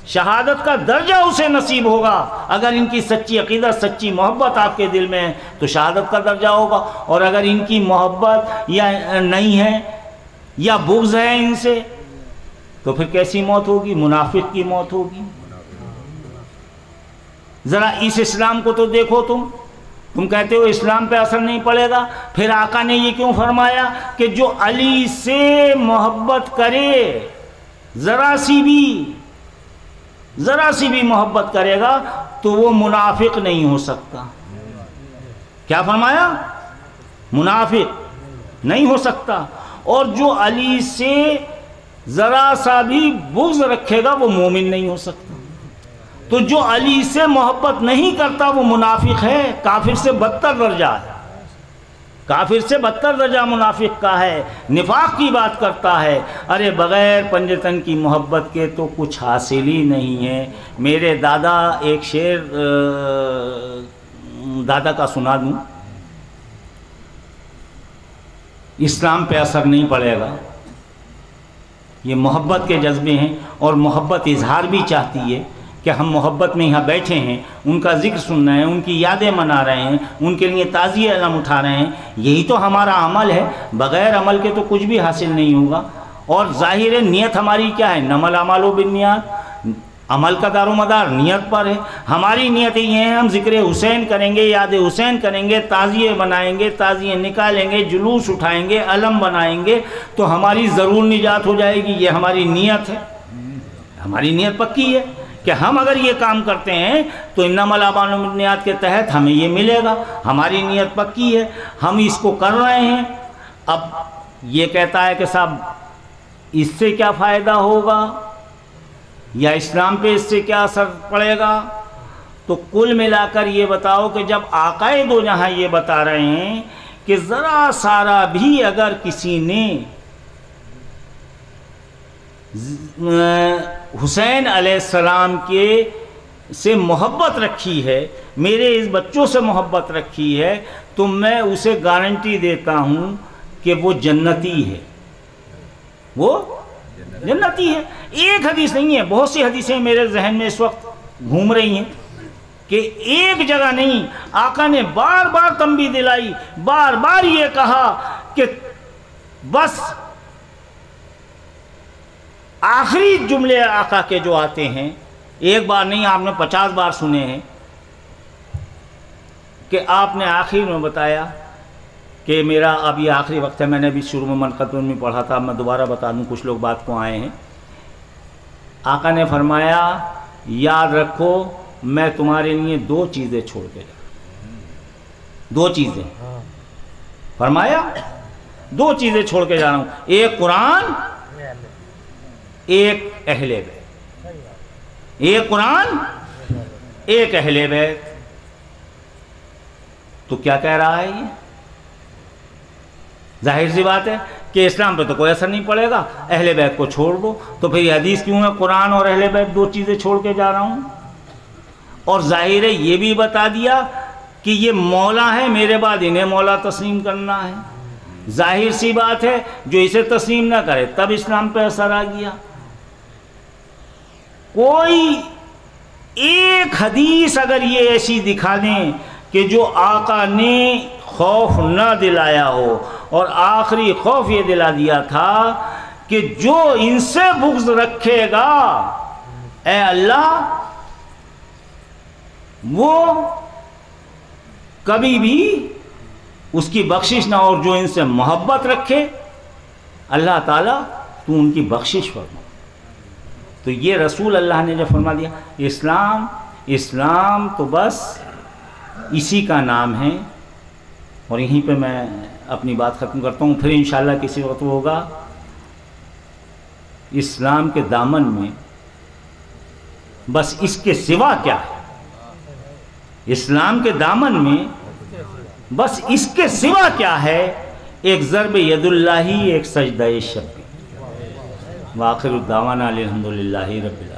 شہادت کا درجہ اسے نصیب ہوگا۔ اگر ان کی سچی عقیدت، سچی محبت آپ کے دل میں ہے تو شہادت کا درجہ ہوگا، اور اگر ان کی محبت یا نہیں ہے یا بغض ہے ان سے تو پھر کیسی موت ہوگی؟ منافق کی موت ہوگی۔ ذرا اس اسلام کو تو دیکھو، تم کہتے ہو اسلام پہ اثر نہیں پڑے گا، پھر آقا نے یہ کیوں فرمایا کہ جو علی سے محبت کرے ذرا سی بھی محبت کرے گا تو وہ منافق نہیں ہو سکتا. کیا فرمایا؟ منافق نہیں ہو سکتا. اور جو علی سے ذرا سا بھی بغض رکھے گا وہ مومن نہیں ہو سکتا. تو جو علی سے محبت نہیں کرتا وہ منافق ہے، کافر سے بدتر درجہ ہے. کافر سے بدتر درجہ منافق کا ہے، نفاق کی بات کرتا ہے. ارے بغیر پنجتن کی محبت کے تو کچھ حاصل ہی نہیں ہے. میرے دادا ایک شعر دادا کا سنا دوں، اسلام پہ اثر نہیں پڑے گا. یہ محبت کے جذبے ہیں اور محبت اظہار بھی چاہتی ہے کہ ہم محبت میں یہاں بیٹھے ہیں، ان کا ذکر سن رہے ہیں، ان کی یادیں منا رہے ہیں، ان کے لیے تعزیہ علم اٹھا رہے ہیں. یہی تو ہمارا عمل ہے. بغیر عمل کے تو کچھ بھی حاصل نہیں ہوگا. اور ظاہر نیت ہماری کیا ہے؟ نمل اعمال بالنیات، عمل کا دار و مدار نیت پر ہے. ہماری نیت یہ ہے ہم ذکر حسین کریں گے، یاد حسین کریں گے، تعزیے بنائیں گے، تعزیے نکالیں گے، جلوس اٹھائیں گے، علم بنائیں گے تو ہماری ضرور نجات ہو جائے گی. یہ ہماری نیت ہے، ہماری نیت پکی ہے کہ ہم اگر یہ کام کرتے ہیں تو انما الاعمال بالنیات کے تحت ہمیں یہ ملے گا. ہماری نیت پکی ہے، ہم اس کو کر رہے ہیں. اب یہ کہتا ہے کہ صاحب اس سے کیا فائدہ ہوگا یا اسلام پہ اس سے کیا اثر پڑے گا؟ تو کل ملا کر یہ بتاؤ کہ جب آقا دو جہاں یہ بتا رہے ہیں کہ ذرا سارا بھی اگر کسی نے حسین علیہ السلام کے سے محبت رکھی ہے، میرے اس بچوں سے محبت رکھی ہے، تو میں اسے گارنٹی دیتا ہوں کہ وہ جنتی ہے. وہ جنتی ہے. ایک حدیث نہیں ہے، بہت سی حدیثیں میرے ذہن میں اس وقت گھوم رہی ہیں کہ ایک جگہ نہیں، آقا نے بار بار تنبیہ دلائی، بار بار یہ کہا کہ بس آخری جملے آقا کے جو آتے ہیں، ایک بار نہیں آپ نے 50 بار سنے ہیں کہ آپ نے آخر میں بتایا کہ میرا اب یہ آخری وقت ہے. میں نے بھی شروع میں منقطع میں پڑھا تھا، میں دوبارہ بتا دوں، کچھ لوگ بات کو آئے ہیں. آقا نے فرمایا یاد رکھو میں تمہارے لیے 2 چیزیں چھوڑ کے جا رہا ہوں. 2 چیزیں فرمایا، 2 چیزیں چھوڑ کے جا رہا ہوں. ایک قرآن، ایک اہل بیت. ایک قرآن، ایک اہل بیت. تو کیا کہہ رہا ہے یہ؟ ظاہر سی بات ہے کہ اسلام پہ تو کوئی اثر نہیں پڑے گا، اہل بیت کو چھوڑ دو. تو پھر یہ حدیث کیوں ہے قرآن اور اہل بیت 2 چیزیں چھوڑ کے جا رہا ہوں؟ اور ظاہر ہے یہ بھی بتا دیا کہ یہ مولا ہے، میرے بعد انہیں مولا تسلیم کرنا ہے. ظاہر سی بات ہے جو اسے تسلیم نہ کرے تب اسلام پہ اثر آ گیا. کوئی ایک حدیث اگر یہ ایسی دکھا دیں کہ جو آقا نے خوف نہ دلایا ہو، اور آخری خوف یہ دلا دیا تھا کہ جو ان سے بغض رکھے گا اے اللہ وہ کبھی بھی اس کی بخشش نہ، اور جو ان سے محبت رکھے اللہ تعالیٰ تو ان کی بخشش فرما. تو یہ رسول اللہ نے جو فرما دیا اسلام تو بس اسی کا نام ہے. اور یہیں پہ میں اپنی بات ختم کرتا ہوں، پھر انشاءاللہ کسی وقت ہوگا. اسلام کے دامن میں بس اس کے سوا کیا ہے؟ اسلام کے دامن میں بس اس کے سوا کیا ہے؟ ایک ضرب ید اللہ، ایک سجدہ شبی. وآخر الدعوانا الحمدللہ رب العالمین.